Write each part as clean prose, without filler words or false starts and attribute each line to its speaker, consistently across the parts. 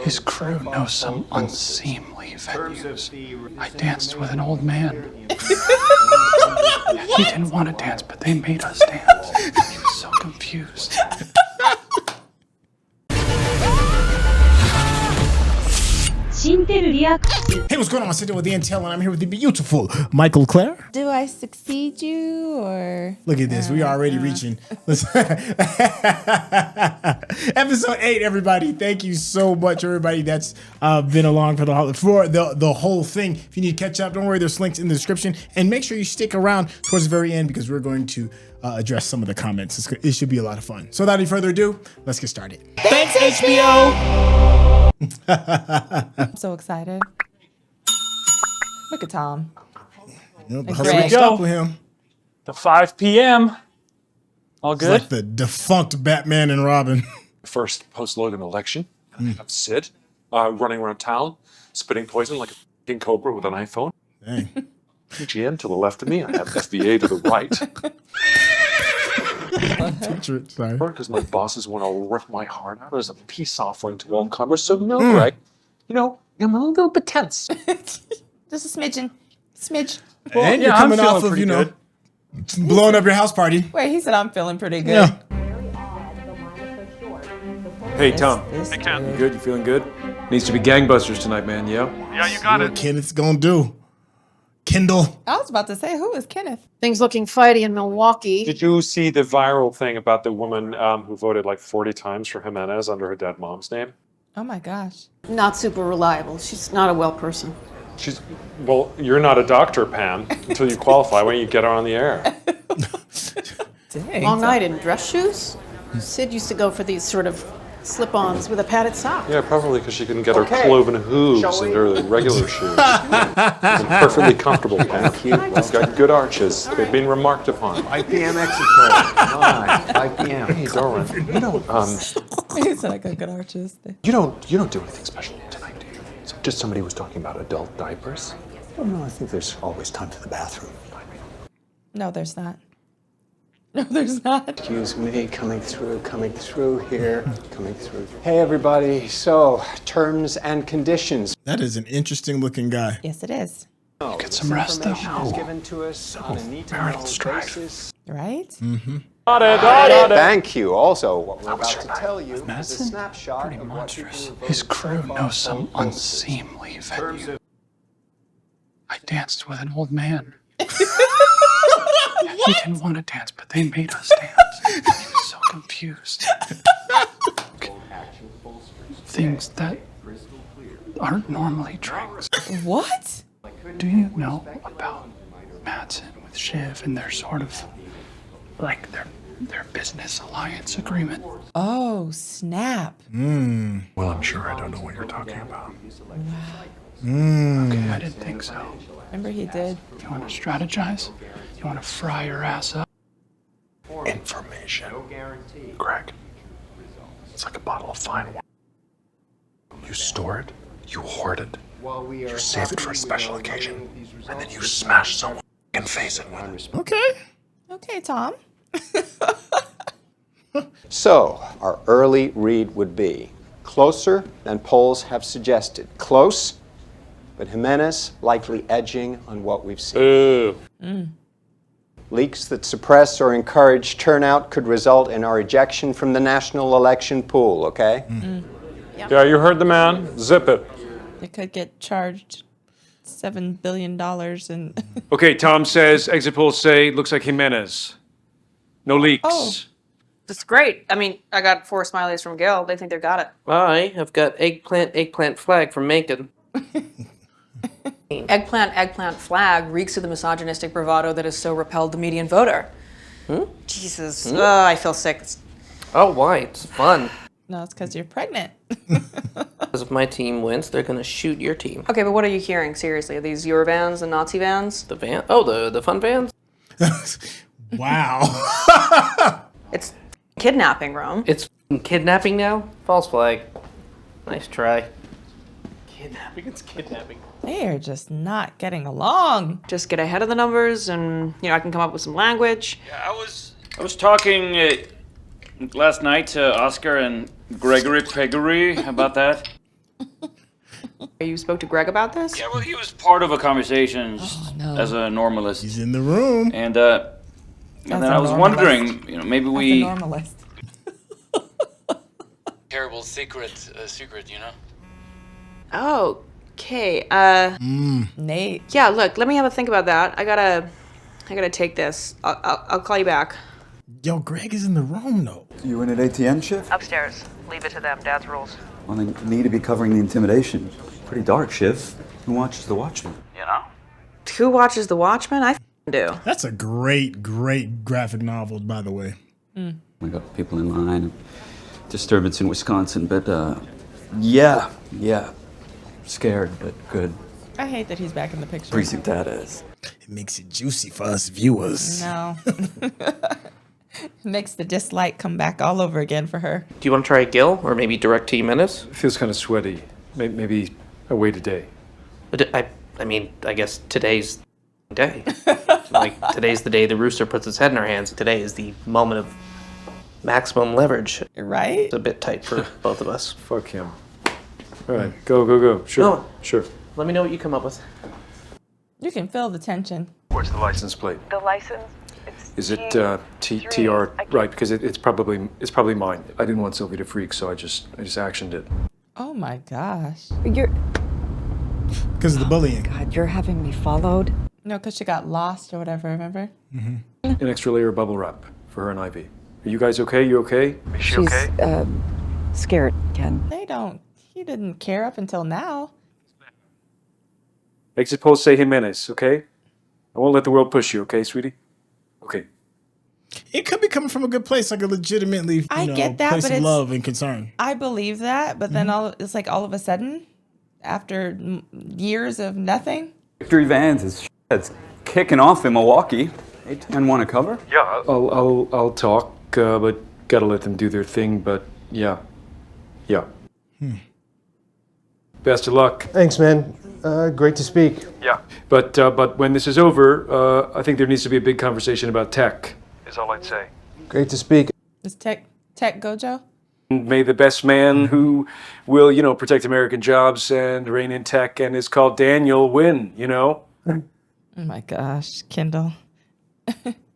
Speaker 1: His crew knows some unseemly venues. I danced with an old man. He didn't want to dance, but they made us dance. He was so confused.
Speaker 2: Hey, what's going on? I'm Syntell with the Intel, and I'm here with the beautiful Mikel-Claire.
Speaker 3: Do I succeed you, or?
Speaker 2: Look at this. We are already reaching. Episode 8, everybody. Thank you so much, everybody that's been along for the whole thing. If you need to catch up, don't worry. There's links in the description. And make sure you stick around towards the very end because we're going to address some of the comments. It should be a lot of fun. So without any further ado, let's get started. Thanks, HBO!
Speaker 3: I'm so excited. Look at Tom.
Speaker 2: You know, the
Speaker 3: And
Speaker 2: hustle
Speaker 3: Greg.
Speaker 2: don't stop with him.
Speaker 1: The 5 p.m. All
Speaker 2: It's
Speaker 1: good?
Speaker 2: like the defunct Batman and Robin.
Speaker 4: First post-Logan election. I have Sid running around town, spitting poison like a king cobra with an iPhone.
Speaker 2: Dang.
Speaker 4: PGN to the left of me. I have FBA to the right.
Speaker 2: Picture it, sorry.
Speaker 4: Because my bosses want to rip my heart out as a peace offering to all comers. So, Greg, I'm a little bit tense.
Speaker 3: Just a smidgen. Smidge.
Speaker 2: And
Speaker 1: yeah,
Speaker 2: you're
Speaker 1: I'm
Speaker 2: coming
Speaker 1: feeling
Speaker 2: off of,
Speaker 1: pretty good.
Speaker 2: blowing up your house party.
Speaker 3: Wait, he said I'm feeling pretty good.
Speaker 2: Yeah.
Speaker 5: Hey, Tom.
Speaker 3: Hey,
Speaker 5: You good? You feeling good? Needs to be gangbusters tonight, man, yeah?
Speaker 1: Yeah, you got
Speaker 2: What Kenneth's gonna do? Kendall.
Speaker 3: I was about to say, who is Kenneth?
Speaker 6: Things looking fighty in Milwaukee.
Speaker 4: Did you see the viral thing about the woman who voted like 40 times for Jimenez under her dead mom's name?
Speaker 3: Oh my gosh.
Speaker 6: Not super reliable. She's not a well person.
Speaker 4: Well, you're not a doctor, Pam, until you qualify. Why don't you get her on the air?
Speaker 3: Dang.
Speaker 6: Long night in dress shoes? Sid used to go for these sort of slip-ons with a padded sock.
Speaker 4: Yeah, probably because she couldn't get her cloven hooves into her regular shoes. It's perfectly comfortable, Pam. It's got good arches. They've been remarked upon.
Speaker 7: 5 p.m. exit poll. 5 p.m.
Speaker 4: Hey, Darwin, you don't
Speaker 3: He said I got good arches.
Speaker 4: you don't do anything special tonight, do you? So just somebody was talking about adult diapers.
Speaker 7: Well, no, I think there's always time for the bathroom.
Speaker 3: No, there's not. No, there's not.
Speaker 7: Excuse me, coming through here, coming through. Hey, everybody. So, terms and conditions.
Speaker 2: That is an interesting looking guy.
Speaker 3: Yes, it is.
Speaker 1: Get some rest, though.
Speaker 7: Information is given to us on a need to
Speaker 1: marital
Speaker 7: know
Speaker 1: strife.
Speaker 7: basis.
Speaker 3: Right?
Speaker 7: Thank you. Also, what we're about to tell you is a
Speaker 1: Madison?
Speaker 7: snapshot
Speaker 1: Pretty
Speaker 7: of what people
Speaker 1: monstrous.
Speaker 7: who voted
Speaker 1: His
Speaker 7: for
Speaker 1: crew
Speaker 7: Trump
Speaker 1: knows some
Speaker 7: vote.
Speaker 1: unseemly venue. I danced with an old man. He didn't want to dance, but they made us dance. He was so confused. Things that aren't normally drinks.
Speaker 3: What?
Speaker 1: Do you know about Madison with Shiv and their sort of, like, their business alliance agreement?
Speaker 3: Oh, snap.
Speaker 4: Well, I'm sure I don't know what you're talking about.
Speaker 1: Okay, I didn't think so.
Speaker 3: Remember he did?
Speaker 1: You want to strategize? You want to fry your ass up?
Speaker 4: Information. Greg, it's like a bottle of fine wine. You store it, you hoard it, you save it for a special occasion, and then you smash someone and face it with it.
Speaker 2: Okay.
Speaker 3: Okay, Tom.
Speaker 7: So, our early read would be closer than polls have suggested. Close, but Jimenez likely edging on what we've seen.
Speaker 4: Ooh.
Speaker 7: Leaks that suppress or encourage turnout could result in our ejection from the national election pool, okay?
Speaker 4: Yeah, you heard the man. Zip it.
Speaker 3: They could get charged $7 billion and
Speaker 5: Okay, Tom says, exit polls say, looks like Jimenez. No leaks.
Speaker 3: Oh.
Speaker 6: That's great. I mean, I got 4 smileys from Gail. They think they got it.
Speaker 8: I have got eggplant flag from Macon.
Speaker 6: Eggplant flag reeks of the misogynistic bravado that has so repelled the median voter. Jesus. I feel sick.
Speaker 8: Oh, why? It's fun.
Speaker 3: no, it's because you're pregnant.
Speaker 8: Because if my team wins, they're gonna shoot your team.
Speaker 6: Okay, but what are you hearing? Seriously, are these your vans, the Nazi vans?
Speaker 8: The van? Oh, the fun vans?
Speaker 2: Wow.
Speaker 6: It's kidnapping, Rome.
Speaker 8: It's kidnapping now? False flag. Nice try. Kidnapping? It's kidnapping.
Speaker 3: They are just not getting along.
Speaker 6: Just get ahead of the numbers, and I can come up with some language.
Speaker 9: I was talking last night to Oscar and Gregory Pegory about that.
Speaker 6: You spoke to Greg about this?
Speaker 9: Yeah, well, he was part of a conversation
Speaker 6: no.
Speaker 9: as a normalist.
Speaker 2: He's in the room.
Speaker 9: And then I was wondering, maybe we...
Speaker 3: Normalist.
Speaker 10: Terrible secret, you know?
Speaker 6: Oh, okay.
Speaker 3: Nate.
Speaker 6: Yeah, look, let me have a think about that. I gotta take this. I'll call you back.
Speaker 2: Yo, Greg is in the room, though.
Speaker 11: You in an ATM shift?
Speaker 6: Upstairs. Leave it to them. Dad's rules.
Speaker 11: Well, they need to be covering the intimidation. Pretty dark, Shiv. Who watches The Watchmen?
Speaker 10: You know?
Speaker 6: Who watches The Watchmen? I do.
Speaker 2: That's a great graphic novel, by the way.
Speaker 11: We got people in line. Disturbance in Wisconsin, but yeah. Scared, but good.
Speaker 3: I hate that he's back in the picture.
Speaker 11: Precinct that is.
Speaker 2: It makes it juicy for us viewers.
Speaker 3: No. Makes the dislike come back all over again for her.
Speaker 8: Do you want to try a Gil or maybe direct to Jimenez?
Speaker 5: It feels kind of sweaty. Maybe I wait a day.
Speaker 8: I mean, I guess today's day. Like, today's the day the rooster puts his head in our hands. Today is the moment of maximum leverage.
Speaker 3: Right?
Speaker 8: It's a bit tight for both of us.
Speaker 5: Fuck him. All right, go. Sure,
Speaker 8: No.
Speaker 5: sure.
Speaker 8: Let me know what you come up with.
Speaker 3: You can feel the tension.
Speaker 5: Where's the license plate?
Speaker 6: The license?
Speaker 5: Is it TR? Right, because it's probably mine. I didn't want Sylvie to freak, so I just actioned it.
Speaker 3: Oh my gosh.
Speaker 12: You're...
Speaker 2: Because of the bullying.
Speaker 12: God, you're having me followed?
Speaker 3: No, because she got lost or whatever, remember?
Speaker 5: An extra layer of bubble wrap for her and Ivy. Are you guys okay? You okay? Is she okay?
Speaker 12: Scared, Ken.
Speaker 3: He didn't care up until now.
Speaker 5: Exit poll say Jimenez, okay? I won't let the world push you, okay, sweetie? Okay.
Speaker 2: It could be coming from a good place, like a legitimately
Speaker 3: get that,
Speaker 2: place
Speaker 3: but
Speaker 2: of
Speaker 3: it's-
Speaker 2: love and concern.
Speaker 3: I believe that, but then it's like all of a sudden, after years of nothing.
Speaker 11: Victory Vans is that's kicking off in Milwaukee. A10 want to cover?
Speaker 5: Yeah, I'll talk, but gotta let them do their thing. But yeah. Best of luck.
Speaker 13: Thanks, man. Great to speak.
Speaker 5: Yeah. But when this is over, I think there needs to be a big conversation about tech. Is all I'd say.
Speaker 13: Great to speak.
Speaker 3: Is Tech Gojo?
Speaker 5: May the best man who will, protect American jobs and reign in tech and is called Daniel win,
Speaker 3: Oh my gosh, Kendall.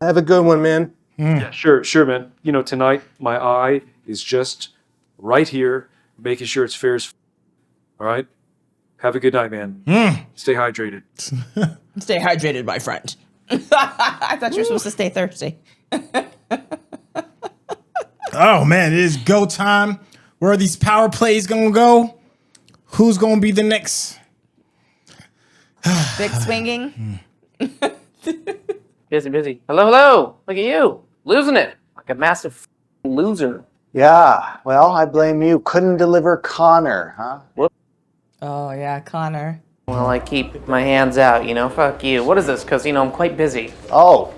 Speaker 13: Have a good one, man.
Speaker 5: Yeah, sure, man. Tonight my eye is just right here, making sure it's fair as all right? Have a good night, man. Stay hydrated.
Speaker 3: Stay hydrated, my friend. I thought you were supposed to stay thirsty.
Speaker 2: Oh man, it is go time. Where are these power plays gonna go? Who's gonna be the next?
Speaker 3: Big swinging.
Speaker 8: Busy. Hello. Look at you. Losing it. Like a massive loser.
Speaker 7: Yeah, well, I blame you. Couldn't deliver Connor, huh?
Speaker 8: Whoop.
Speaker 3: Oh yeah, Connor.
Speaker 8: Well, I keep my hands out, Fuck you. What is this? Because, I'm quite busy.
Speaker 7: Oh,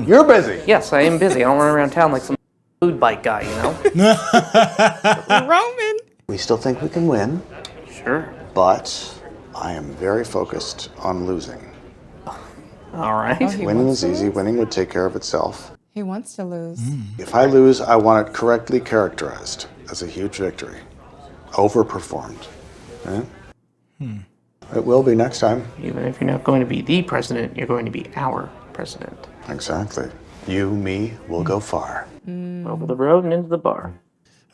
Speaker 7: you're busy.
Speaker 8: Yes, I am busy. I don't run around town like some food bike guy,
Speaker 3: Roman.
Speaker 7: We still think we can win,
Speaker 8: Sure.
Speaker 7: but I am very focused on losing.
Speaker 8: All right.
Speaker 3: He
Speaker 7: Winning
Speaker 3: wants
Speaker 7: is
Speaker 3: to
Speaker 7: easy.
Speaker 3: lose?
Speaker 7: Winning would take care of itself.
Speaker 3: He wants to lose.
Speaker 7: If I lose, I want it correctly characterized as a huge victory. Overperformed. Right? It will be next time.
Speaker 8: Even if you're not going to be the president, you're going to be our president.
Speaker 7: Exactly. You, me, will go far.
Speaker 8: Over the road and into the bar.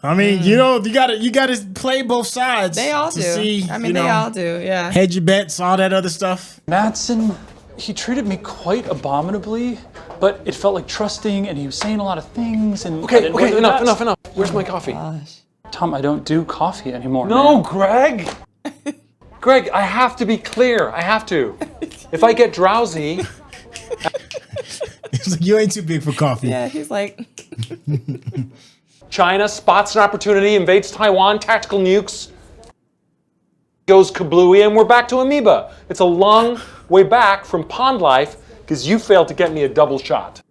Speaker 2: I mean, you gotta play both sides.
Speaker 3: They all
Speaker 2: to
Speaker 3: do.
Speaker 2: See,
Speaker 3: they all do, yeah.
Speaker 2: Hedge your bets, all that other stuff.
Speaker 14: Madsen, he treated me quite abominably, but it felt like trusting, and he was saying a lot of things. And
Speaker 9: Okay, enough. Where's my coffee?
Speaker 3: Gosh.
Speaker 14: Tom, I don't do coffee anymore.
Speaker 9: No,
Speaker 14: man.
Speaker 9: Greg! Greg, I have to be clear. I have to. If I get drowsy...
Speaker 2: He's like, you ain't too big for coffee.
Speaker 3: Yeah, he's like...
Speaker 9: China spots an opportunity, invades Taiwan, tactical nukes, goes kablooey, and we're back to amoeba. It's a long way back from pond life because you failed to get me a double shot.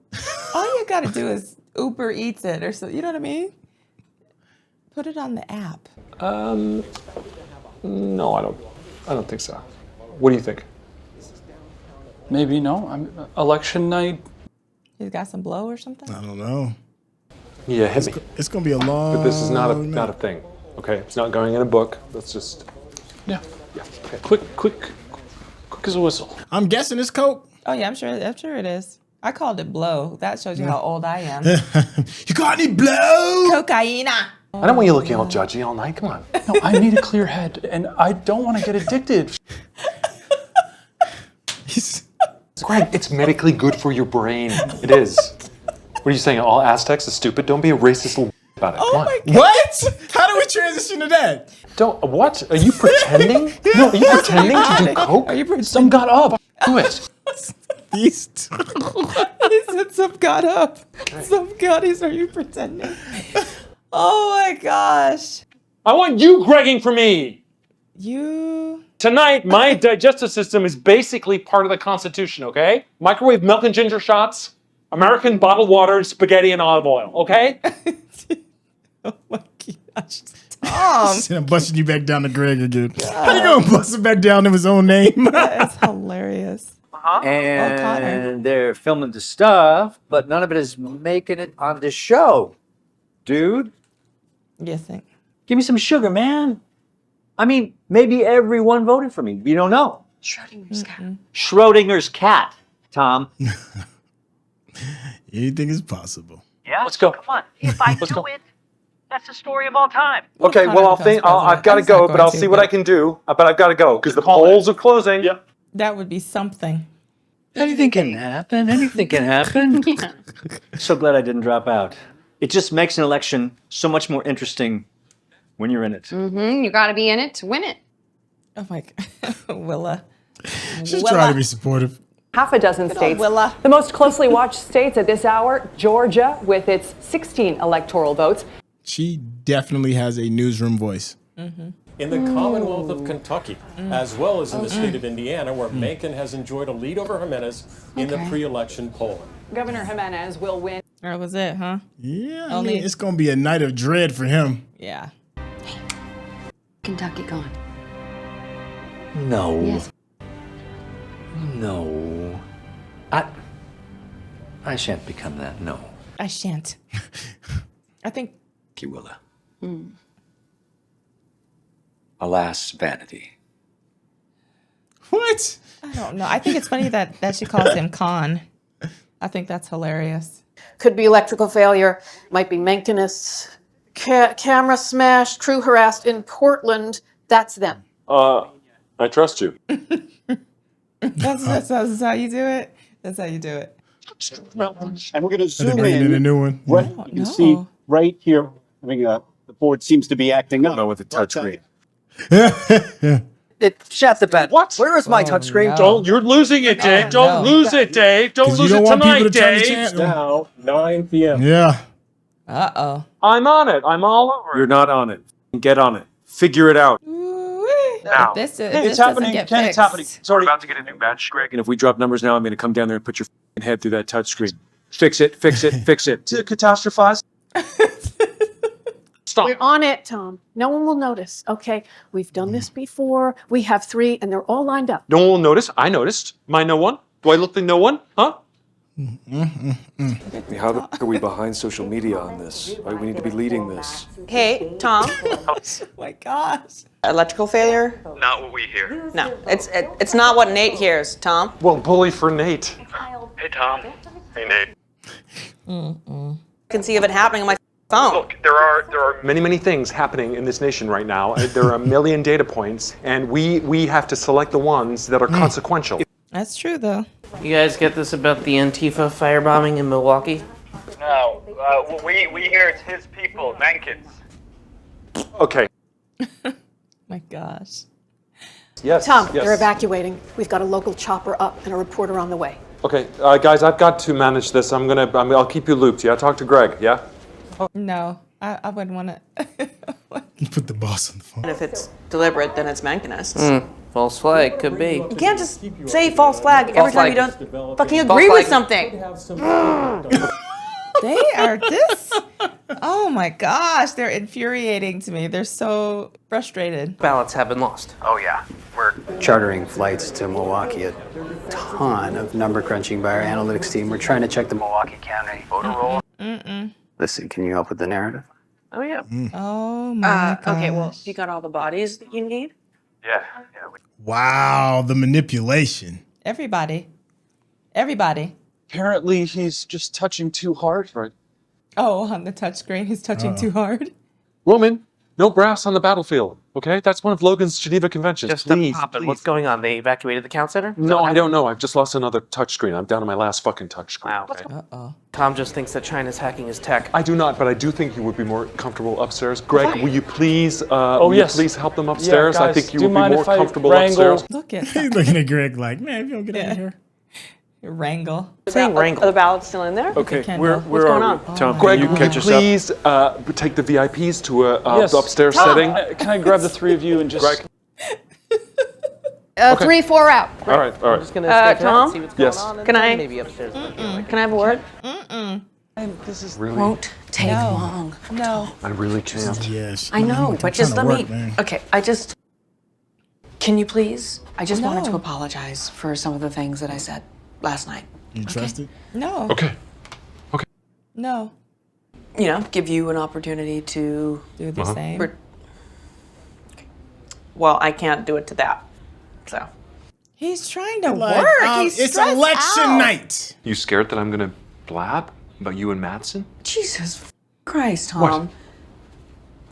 Speaker 3: All you gotta do is Uber Eats it or so, you know what I mean? Put it on the app.
Speaker 9: No, I don't think so. What do you think?
Speaker 14: Maybe no. Election night.
Speaker 3: He's got some blow or something?
Speaker 2: I don't know.
Speaker 9: Yeah, hit me.
Speaker 2: It's gonna be a long.
Speaker 9: But this is not a thing. Okay, it's not going in a book. Let's just. Yeah. Okay. Quick as a whistle.
Speaker 2: I'm guessing it's Coke.
Speaker 3: Oh yeah, I'm sure it is. I called it blow. That shows you how old I am.
Speaker 2: You got any blow?
Speaker 3: Cocaina.
Speaker 9: I don't want you looking all judgy all night. Come on. No, I need a clear head, and I don't want to get addicted.
Speaker 4: Greg, it's medically good for your brain. It is. What are you saying? All Aztecs are stupid? Don't be a racist little about it.
Speaker 3: Oh
Speaker 4: Come on.
Speaker 3: my God.
Speaker 2: What? How do we transition to that?
Speaker 9: Don't. What? Are you pretending? No, are you pretending to do coke?
Speaker 3: Are you pretending?
Speaker 9: Some got up. Do it.
Speaker 2: These two.
Speaker 3: He said some got up. Some got. Are you pretending? Oh my gosh.
Speaker 9: I want you gregging for me.
Speaker 3: You.
Speaker 9: Tonight, my digestive system is basically part of the Constitution, okay? Microwave milk and ginger shots, American bottled water, spaghetti, and olive oil, okay?
Speaker 3: Oh my gosh. Tom.
Speaker 2: I'm busting you back down to Greg again. How you gonna bust him back down to his own name?
Speaker 3: That is hilarious.
Speaker 15: And they're filming the stuff, but none of it is making it on the show. Dude,
Speaker 3: You think?
Speaker 15: give me some sugar, man. I mean, maybe everyone voted for me. We don't know.
Speaker 6: Schrodinger's cat.
Speaker 15: Schrodinger's cat, Tom.
Speaker 2: Anything is possible.
Speaker 9: Yeah? Let's go.
Speaker 16: Come on. If I do it, that's the story of all time.
Speaker 9: Okay, well, I've got to go, but I'll see what I can do. But I've got to go, because the polls are closing. Yeah.
Speaker 3: That would be something.
Speaker 15: Anything can happen. Anything can happen. So glad I didn't drop out. It just makes an election so much more interesting when you're in it.
Speaker 17: Mm-hmm. You got to be in it to win it.
Speaker 3: Oh my God. Willa.
Speaker 2: She's trying to be supportive.
Speaker 18: Half a dozen states.
Speaker 3: Willa.
Speaker 18: The most closely watched states at this hour, Georgia, with its 16 electoral votes.
Speaker 2: She definitely has a newsroom voice.
Speaker 19: In the Commonwealth of Kentucky, as well as in the state of Indiana, where Manchin has enjoyed a lead over Jimenez in the pre-election polling.
Speaker 18: Governor Jimenez will win.
Speaker 3: That was it, huh?
Speaker 2: Yeah, I mean, it's going to be a night of dread for him.
Speaker 3: Yeah.
Speaker 17: Kentucky gone.
Speaker 15: No.
Speaker 17: Yes.
Speaker 15: No. I shan't become that, no.
Speaker 3: I shan't. I think.
Speaker 15: You will. Alas, vanity.
Speaker 2: What?
Speaker 3: I don't know. I think it's funny that she calls him Con. I think that's hilarious.
Speaker 6: Could be electrical failure, might be Menckenus, camera smashed, crew harassed in Portland. That's them.
Speaker 9: I trust you.
Speaker 3: That's how you do it. That's how you do it.
Speaker 20: And we're going to
Speaker 2: Are
Speaker 20: zoom
Speaker 2: they
Speaker 20: in.
Speaker 2: a new one?
Speaker 20: Right, you can see right here. I mean, the board seems to be acting up.
Speaker 4: No, with the touchscreen.
Speaker 15: Shut the bed. What? Where is my touchscreen?
Speaker 9: Don't. You're losing it, Dave. Don't lose it, Dave. Don't
Speaker 2: 'Cause
Speaker 9: lose
Speaker 2: you don't
Speaker 9: it
Speaker 2: want people
Speaker 9: tonight,
Speaker 2: to turn the
Speaker 9: Dave.
Speaker 2: channel.
Speaker 20: Now, 9 p.m.
Speaker 2: Yeah.
Speaker 3: Uh-oh.
Speaker 9: I'm on it. I'm all over it. You're not on it. Get on it. Figure it out.
Speaker 3: Now. This
Speaker 9: It's
Speaker 3: doesn't
Speaker 9: happening.
Speaker 3: get
Speaker 9: Ken, it's
Speaker 3: fixed.
Speaker 9: happening. Sorry. We're about to get a new match, Greg. And if we drop numbers now, I'm going to come down there and put your head through that touchscreen. Fix it. Fix it. Fix it. To catastrophize. Stop.
Speaker 6: We're on it, Tom. No one will notice, okay? We've done this before. We have 3, and they're all lined up.
Speaker 9: No one will notice. I noticed. Am I no one? Do I look like no one? Huh?
Speaker 5: How the fuck are we behind social media on this? Right? We need to be leading this.
Speaker 6: Hey, Tom.
Speaker 3: Oh my gosh.
Speaker 6: Electrical failure?
Speaker 10: Not what we hear.
Speaker 6: No, it's not what Nate hears, Tom.
Speaker 9: Well, bully for Nate.
Speaker 10: Hey, Tom. Hey, Nate.
Speaker 6: I can see of it happening on my phone.
Speaker 9: Look, there are many things happening in this nation right now. There are a million data points, and we have to select the ones that are consequential.
Speaker 3: That's true, though.
Speaker 8: You guys get this about the Antifa firebombing in Milwaukee?
Speaker 10: No, we hear it's his people, Mankins.
Speaker 9: Okay.
Speaker 3: My gosh.
Speaker 9: Yes.
Speaker 6: Tom,
Speaker 9: yes.
Speaker 6: they're evacuating. We've got a local chopper up and a reporter on the way.
Speaker 9: Okay, guys, I've got to manage this. I'll keep you looped. Yeah, talk to Greg. Yeah.
Speaker 3: No, I wouldn't want to.
Speaker 2: You put the boss on the phone.
Speaker 6: And if it's deliberate, then it's Menckenus.
Speaker 8: False flag, could be.
Speaker 6: You can't just say false flag every time you don't fucking agree with something.
Speaker 3: They are this. Oh my gosh, they're infuriating to me. They're so frustrated.
Speaker 8: Ballots have been lost.
Speaker 10: Oh, yeah. We're
Speaker 21: Chartering flights to Milwaukee, a ton of number crunching by our analytics team. We're trying to check the
Speaker 10: Milwaukee County voter roll.
Speaker 21: Listen, can you help with the narrative?
Speaker 6: Oh, yeah.
Speaker 3: Oh my gosh.
Speaker 6: Okay, well, you got all the bodies that you need?
Speaker 10: Yeah.
Speaker 2: Wow, the manipulation.
Speaker 3: Everybody.
Speaker 9: Apparently, he's just touching too hard. Right.
Speaker 3: Oh, on the touchscreen, he's touching too hard.
Speaker 9: Roman, no brass on the battlefield. Okay, that's one of Logan's Geneva Conventions.
Speaker 8: Just
Speaker 9: please,
Speaker 8: Papa,
Speaker 9: please.
Speaker 8: what's going on? They evacuated the count center?
Speaker 9: No, I don't know. I've just lost another touchscreen. I'm down to my last fucking touchscreen.
Speaker 8: Wow.
Speaker 9: Okay?
Speaker 3: Uh-oh.
Speaker 8: Tom just thinks that China's hacking his tech.
Speaker 9: I do not, but I do think you would be more comfortable upstairs. Greg,
Speaker 8: Okay.
Speaker 9: will you please?
Speaker 14: Yes.
Speaker 9: Please help them upstairs.
Speaker 14: Yeah,
Speaker 9: I
Speaker 14: guys,
Speaker 9: think you
Speaker 14: do
Speaker 9: would
Speaker 14: you
Speaker 9: be
Speaker 14: mind
Speaker 9: more
Speaker 14: if I
Speaker 9: comfortable
Speaker 14: wrangle?
Speaker 9: upstairs.
Speaker 3: Look at
Speaker 2: He's looking at Greg like, man, if you don't get out of here.
Speaker 3: Wrangle.
Speaker 8: Saying wrangle.
Speaker 18: Are the ballots still in there?
Speaker 9: Okay,
Speaker 3: Kendall.
Speaker 9: where
Speaker 18: going
Speaker 9: are
Speaker 18: on?
Speaker 9: we?
Speaker 5: Tom,
Speaker 9: Greg,
Speaker 5: can you
Speaker 9: will
Speaker 5: catch
Speaker 9: you
Speaker 5: us up?
Speaker 9: please take the VIPs to a
Speaker 14: Yes.
Speaker 9: upstairs
Speaker 14: Tom,
Speaker 9: setting?
Speaker 14: Can I grab the three of you and just...
Speaker 9: Greg.
Speaker 17: 3-4 out.
Speaker 9: All right, all
Speaker 8: I'm
Speaker 9: right.
Speaker 8: just gonna step out
Speaker 18: Tom?
Speaker 8: and see what's going
Speaker 9: Yes.
Speaker 8: on. And
Speaker 18: Can
Speaker 8: then
Speaker 18: I-
Speaker 8: maybe upstairs?
Speaker 18: Can I have a word?
Speaker 9: This is really.
Speaker 17: Won't take long.
Speaker 3: No.
Speaker 4: I really can't.
Speaker 2: Yes.
Speaker 17: I know, but just let me.
Speaker 2: Man.
Speaker 17: Okay, Can you please? I just wanted to apologize for some of the things that I said last night.
Speaker 2: You trust it?
Speaker 3: No.
Speaker 9: Okay.
Speaker 3: No.
Speaker 17: You know, give you an opportunity to.
Speaker 3: Do the same.
Speaker 18: Well, I can't do it to that. So.
Speaker 3: He's trying to
Speaker 2: Like,
Speaker 3: work. He's
Speaker 2: it's
Speaker 3: stressed
Speaker 2: election
Speaker 3: out.
Speaker 2: night.
Speaker 4: You scared that I'm gonna blab about you and Madsen?
Speaker 17: Jesus Christ, Tom.
Speaker 4: What?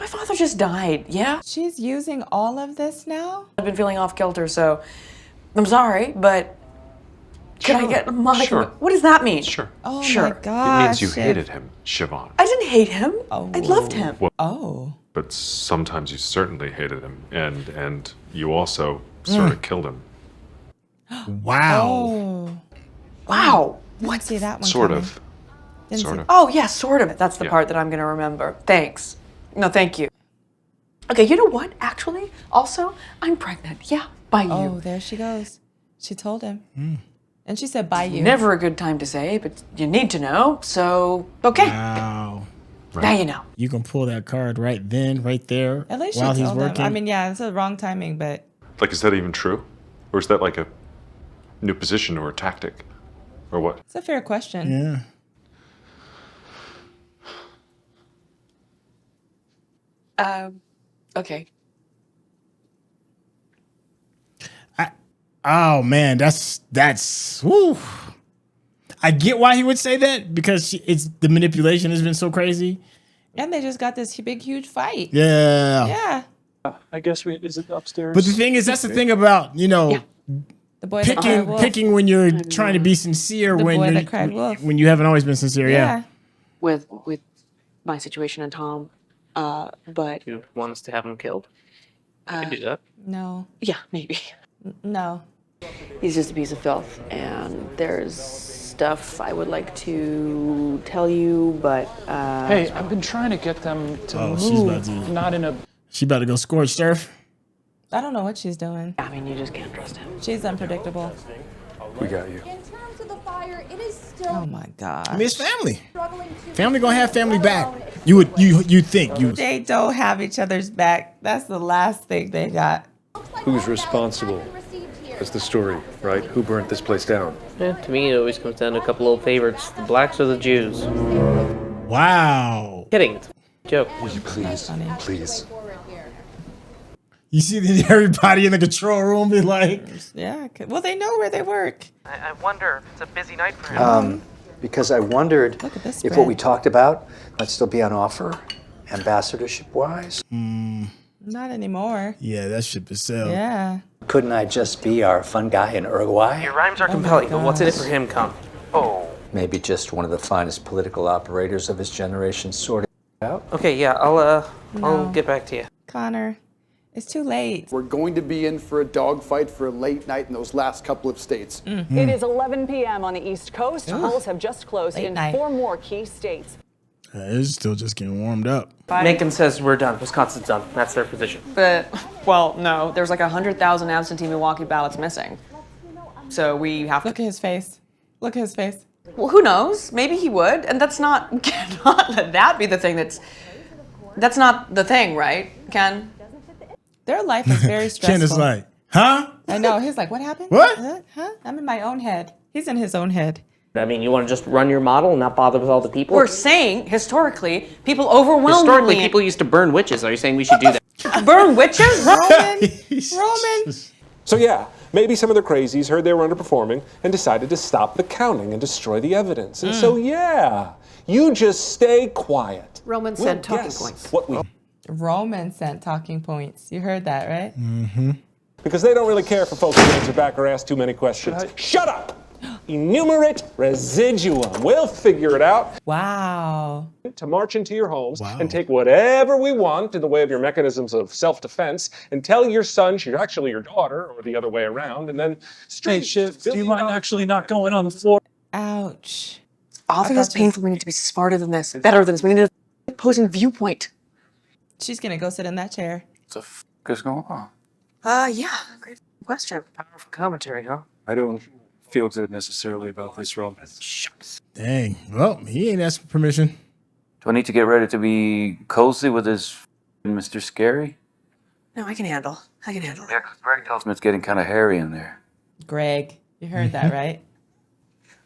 Speaker 17: My father just died, yeah?
Speaker 3: She's using all of this now?
Speaker 17: I've been feeling off kilter, so I'm sorry, but can I get a modicum?
Speaker 4: Sure.
Speaker 17: What does that mean?
Speaker 4: Sure.
Speaker 3: Oh
Speaker 17: Sure.
Speaker 3: my gosh.
Speaker 4: It means you hated him, Siobhan.
Speaker 17: I didn't hate him.
Speaker 3: Oh.
Speaker 17: I loved him.
Speaker 3: Oh.
Speaker 4: But sometimes you certainly hated him, and you also sort of killed him.
Speaker 2: Wow.
Speaker 3: Oh.
Speaker 17: Wow.
Speaker 3: Didn't see that one
Speaker 4: Sort
Speaker 3: coming.
Speaker 4: of.
Speaker 3: Didn't
Speaker 4: Sort
Speaker 3: see-
Speaker 4: of.
Speaker 17: Oh, yeah, sort of. That's the
Speaker 4: Yeah.
Speaker 17: part that I'm going to remember. Thanks. No, thank you. Okay, you know what? Actually, also, I'm pregnant. Yeah, by you.
Speaker 3: Oh, there she goes. She told him. And she said, by you.
Speaker 17: Never a good time to say, but you need to know. So, okay.
Speaker 2: Wow.
Speaker 17: Now you know.
Speaker 2: You can pull that card right then, right there,
Speaker 3: At least
Speaker 2: while
Speaker 3: she
Speaker 2: he's
Speaker 3: told him.
Speaker 2: working.
Speaker 3: I mean, yeah, it's the wrong timing, but
Speaker 4: Like, is that even true? Or is that like a new position or a tactic? Or what?
Speaker 3: it's a fair question.
Speaker 2: Yeah.
Speaker 17: Okay.
Speaker 2: Oh man, that's. Whew. I get why he would say that because it's the manipulation has been so crazy.
Speaker 3: And they just got this big, huge fight.
Speaker 2: Yeah.
Speaker 3: Yeah.
Speaker 14: I guess is it upstairs?
Speaker 2: But the thing is, that's the thing about
Speaker 3: The boy that cried wolf.
Speaker 2: picking when you're trying to be sincere
Speaker 3: The
Speaker 2: when
Speaker 3: boy
Speaker 2: you're
Speaker 3: that cried wolf.
Speaker 2: when you haven't always been sincere. Yeah.
Speaker 17: With my situation and Tom, but
Speaker 8: You want us to have him killed? I can do that.
Speaker 3: No.
Speaker 17: yeah, maybe.
Speaker 3: No.
Speaker 17: He's just a piece of filth, and there's stuff I would like to tell you, but
Speaker 14: Hey, I've been trying to get them to
Speaker 2: Oh, she's about
Speaker 14: move,
Speaker 2: to-
Speaker 14: not in a...
Speaker 2: She about to go scorched earth.
Speaker 3: I don't know what she's doing.
Speaker 17: I mean, you just can't trust him.
Speaker 3: She's unpredictable.
Speaker 4: We got you.
Speaker 1: In terms of the fire, it is still
Speaker 3: Oh my God.
Speaker 2: I mean, it's family.
Speaker 1: struggling to
Speaker 2: Family gonna have family back. You think you.
Speaker 3: They don't have each other's back. That's the last thing they got.
Speaker 5: Who's responsible? That's the story, right? Who burnt this place down?
Speaker 8: Yeah, to me, it always comes down to a couple old favorites: the blacks or the Jews.
Speaker 2: Wow.
Speaker 8: Kidding, it's a joke.
Speaker 4: Will you please, please?
Speaker 2: You see everybody in the control room be like,
Speaker 3: Yeah. Well, they know where they work.
Speaker 8: I wonder if it's a busy night for him.
Speaker 21: Because I wondered
Speaker 3: Look at this
Speaker 21: if what
Speaker 3: spread.
Speaker 21: we talked about might still be on offer, ambassadorship-wise.
Speaker 3: Not anymore.
Speaker 2: yeah, that ship is sailed.
Speaker 3: Yeah.
Speaker 21: Couldn't I just be our fun guy in Uruguay?
Speaker 8: Your rhymes are compelling, but what's in it for him, Come? Oh.
Speaker 21: Maybe just one of the finest political operators of his generation sorted out.
Speaker 8: Okay, yeah, I'll
Speaker 3: No.
Speaker 8: get back to you.
Speaker 3: Connor, it's too late.
Speaker 22: We're going to be in for a dogfight for a late night in those last couple of states.
Speaker 18: It is 11 p.m. on the East Coast. Polls have just closed
Speaker 3: Late
Speaker 18: in
Speaker 3: night.
Speaker 18: 4 more key states.
Speaker 2: It's still just getting warmed up.
Speaker 8: Macon says we're done. Wisconsin's done. That's their position.
Speaker 18: But, well, no, there's like 100,000 absentee Milwaukee ballots missing. So we have to.
Speaker 3: Look at his face. Look at his face.
Speaker 18: Well, who knows? Maybe he would, and that's not let that be the thing. That's not the thing, right, Ken?
Speaker 3: Their life is very stressful.
Speaker 2: Ken is like, huh?
Speaker 3: I know. He's like, what happened?
Speaker 2: What?
Speaker 3: Huh? I'm in my own head. He's in his own head.
Speaker 8: I mean, you want to just run your model and not bother with all the people?
Speaker 18: We're saying, historically, people overwhelmingly...
Speaker 8: Historically, people used to burn witches. Are you saying we should do that?
Speaker 18: Burn witches?
Speaker 3: Roman.
Speaker 9: So yeah, maybe some of the crazies heard they were underperforming and decided to stop the counting and destroy the evidence. And so yeah, you just stay quiet.
Speaker 6: Roman said talking points.
Speaker 9: What we
Speaker 3: Roman sent talking points. You heard that, right?
Speaker 9: Mm-hmm. Because they don't really care for folks who answer back or ask too many questions. Shut up! Enumerate residuum. We'll figure it out.
Speaker 3: Wow.
Speaker 9: To march into your homes and take whatever we want in the way of your mechanisms of self-defense and tell your son she's actually your daughter or the other way around and then
Speaker 14: Hey, Shiv, do you mind actually not going on the floor?
Speaker 3: Ouch.
Speaker 17: All of this painful. We need to be smarter than this, better than this. We need a opposing viewpoint.
Speaker 3: She's gonna go sit in that chair.
Speaker 11: What the f is going on?
Speaker 17: Yeah. Great question.
Speaker 11: Powerful commentary, huh? I don't feel good necessarily about this, Roman.
Speaker 2: Dang. Well, he ain't asked for permission.
Speaker 11: Do I need to get ready to be cozy with this Mr. Scary?
Speaker 17: No, I can handle. I can handle.
Speaker 11: Yeah, Greg tells me it's getting kind of hairy in there.
Speaker 3: Greg, you heard that, right?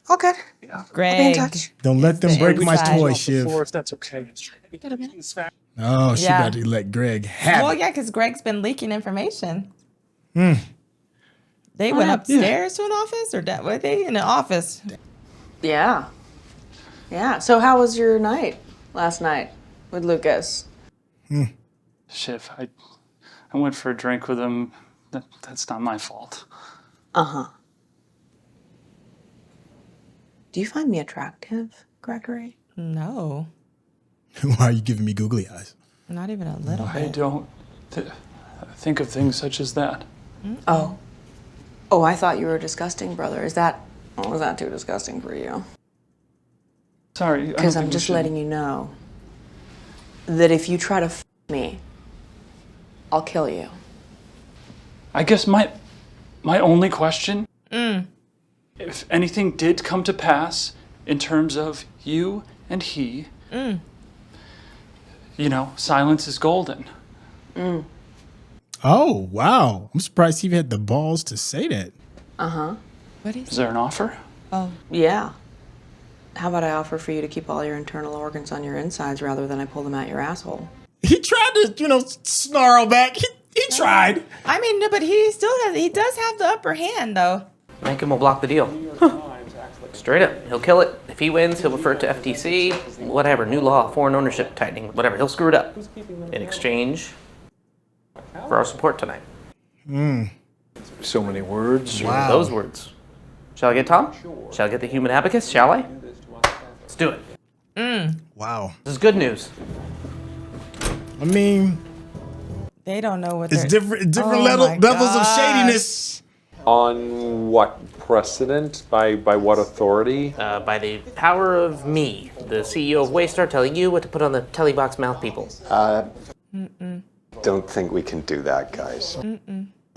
Speaker 17: All good.
Speaker 11: Yeah.
Speaker 3: Greg.
Speaker 17: I'll be in touch.
Speaker 2: Don't let them break my toy,
Speaker 14: Off the
Speaker 2: Shiv.
Speaker 14: floor if that's okay.
Speaker 17: Get a minute.
Speaker 2: Oh, she
Speaker 3: Yeah.
Speaker 2: about to let Greg have
Speaker 3: Well,
Speaker 2: it.
Speaker 3: yeah, because Greg's been leaking information.
Speaker 2: Hmm.
Speaker 3: They went upstairs to an office, or were they in an office?
Speaker 18: Yeah. Yeah. So how was your night last night with Lucas?
Speaker 14: Shiv, I went for a drink with him. That's not my fault.
Speaker 18: Uh-huh. Do you find me attractive, Gregory?
Speaker 3: No.
Speaker 2: Why are you giving me googly eyes?
Speaker 3: Not even a little
Speaker 14: I
Speaker 3: bit.
Speaker 14: don't think of things such as that.
Speaker 18: Oh. Oh, I thought you were disgusting, brother. Was that too disgusting for you?
Speaker 14: Sorry.
Speaker 18: Because I'm just letting you know that if you try to f me, I'll kill you.
Speaker 14: I guess my only question, if anything did come to pass in terms of you and he, you know, silence is golden.
Speaker 2: Oh, wow. I'm surprised he even had the balls to say that.
Speaker 18: Uh-huh.
Speaker 3: What is
Speaker 14: Is there an offer?
Speaker 3: Oh.
Speaker 18: Yeah. How about I offer for you to keep all your internal organs on your insides rather than I pull them out your asshole?
Speaker 2: He tried to, snarl back. He tried.
Speaker 3: I mean, no, but he does have the upper hand, though.
Speaker 8: Make him will block the deal. Straight up. He'll kill it. If he wins, he'll refer it to FTC, whatever, new law, foreign ownership tightening, whatever. He'll screw it up in exchange for our support tonight.
Speaker 5: So many words.
Speaker 2: Wow.
Speaker 8: Those words. Shall I get Tom? Shall I get the human abacus? Shall I? Let's do it.
Speaker 2: Wow.
Speaker 8: This is good news.
Speaker 2: I mean,
Speaker 3: They don't know what
Speaker 2: it's
Speaker 3: they're...
Speaker 2: different
Speaker 3: Oh
Speaker 2: levels
Speaker 3: my
Speaker 2: of
Speaker 3: gosh.
Speaker 2: shadiness.
Speaker 9: On what precedent? By what authority?
Speaker 8: By the power of me, the CEO of Waystar, telling you what to put on the telebox mouth people.
Speaker 7: Don't think we can do that, guys.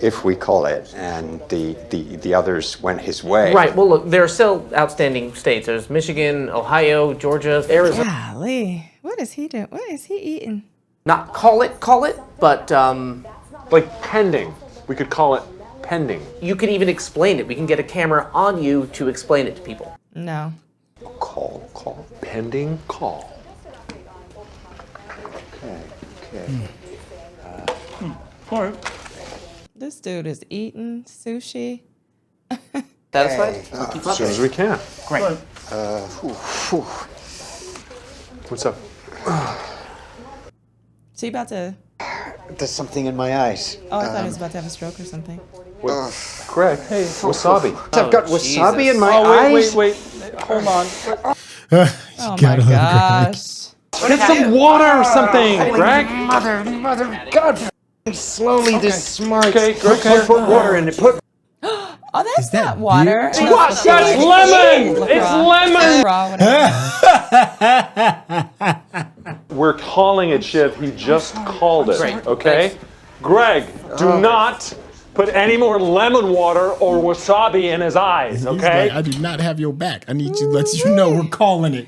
Speaker 7: If we call it and the others went his way.
Speaker 8: Right, well, look, there are still outstanding states. There's Michigan, Ohio, Georgia, Arizona.
Speaker 3: Golly. What is he doing? What is he eating?
Speaker 8: Not call it, but
Speaker 9: Like pending. We could call it pending.
Speaker 8: you could even explain it. We can get a camera on you to explain it to people.
Speaker 3: No.
Speaker 9: Call. Pending call. Okay.
Speaker 14: All right.
Speaker 3: This dude is eating sushi.
Speaker 8: Satisfied?
Speaker 9: As soon as we can.
Speaker 8: Great.
Speaker 9: What's up?
Speaker 3: She about to...
Speaker 21: There's something in my eyes.
Speaker 3: Oh, I thought he was about to have a stroke or something.
Speaker 9: Greg, hey, wasabi.
Speaker 21: I've got wasabi in my eyes.
Speaker 14: Wait. Hold on.
Speaker 3: Oh my gosh.
Speaker 9: Get some water or something, Greg.
Speaker 21: Mother, God, slowly this smart.
Speaker 9: Okay.
Speaker 21: Put water in it. Put.
Speaker 3: Oh, that's not water.
Speaker 9: It's what? That's lemon. It's lemon. We're calling it, Shiv. He just called it.
Speaker 8: Great.
Speaker 9: Okay?
Speaker 8: Thanks.
Speaker 9: Greg, do not put any more lemon water or wasabi in his eyes,
Speaker 2: He's
Speaker 9: okay?
Speaker 2: like, I do not have your back. I need to let you know we're calling it.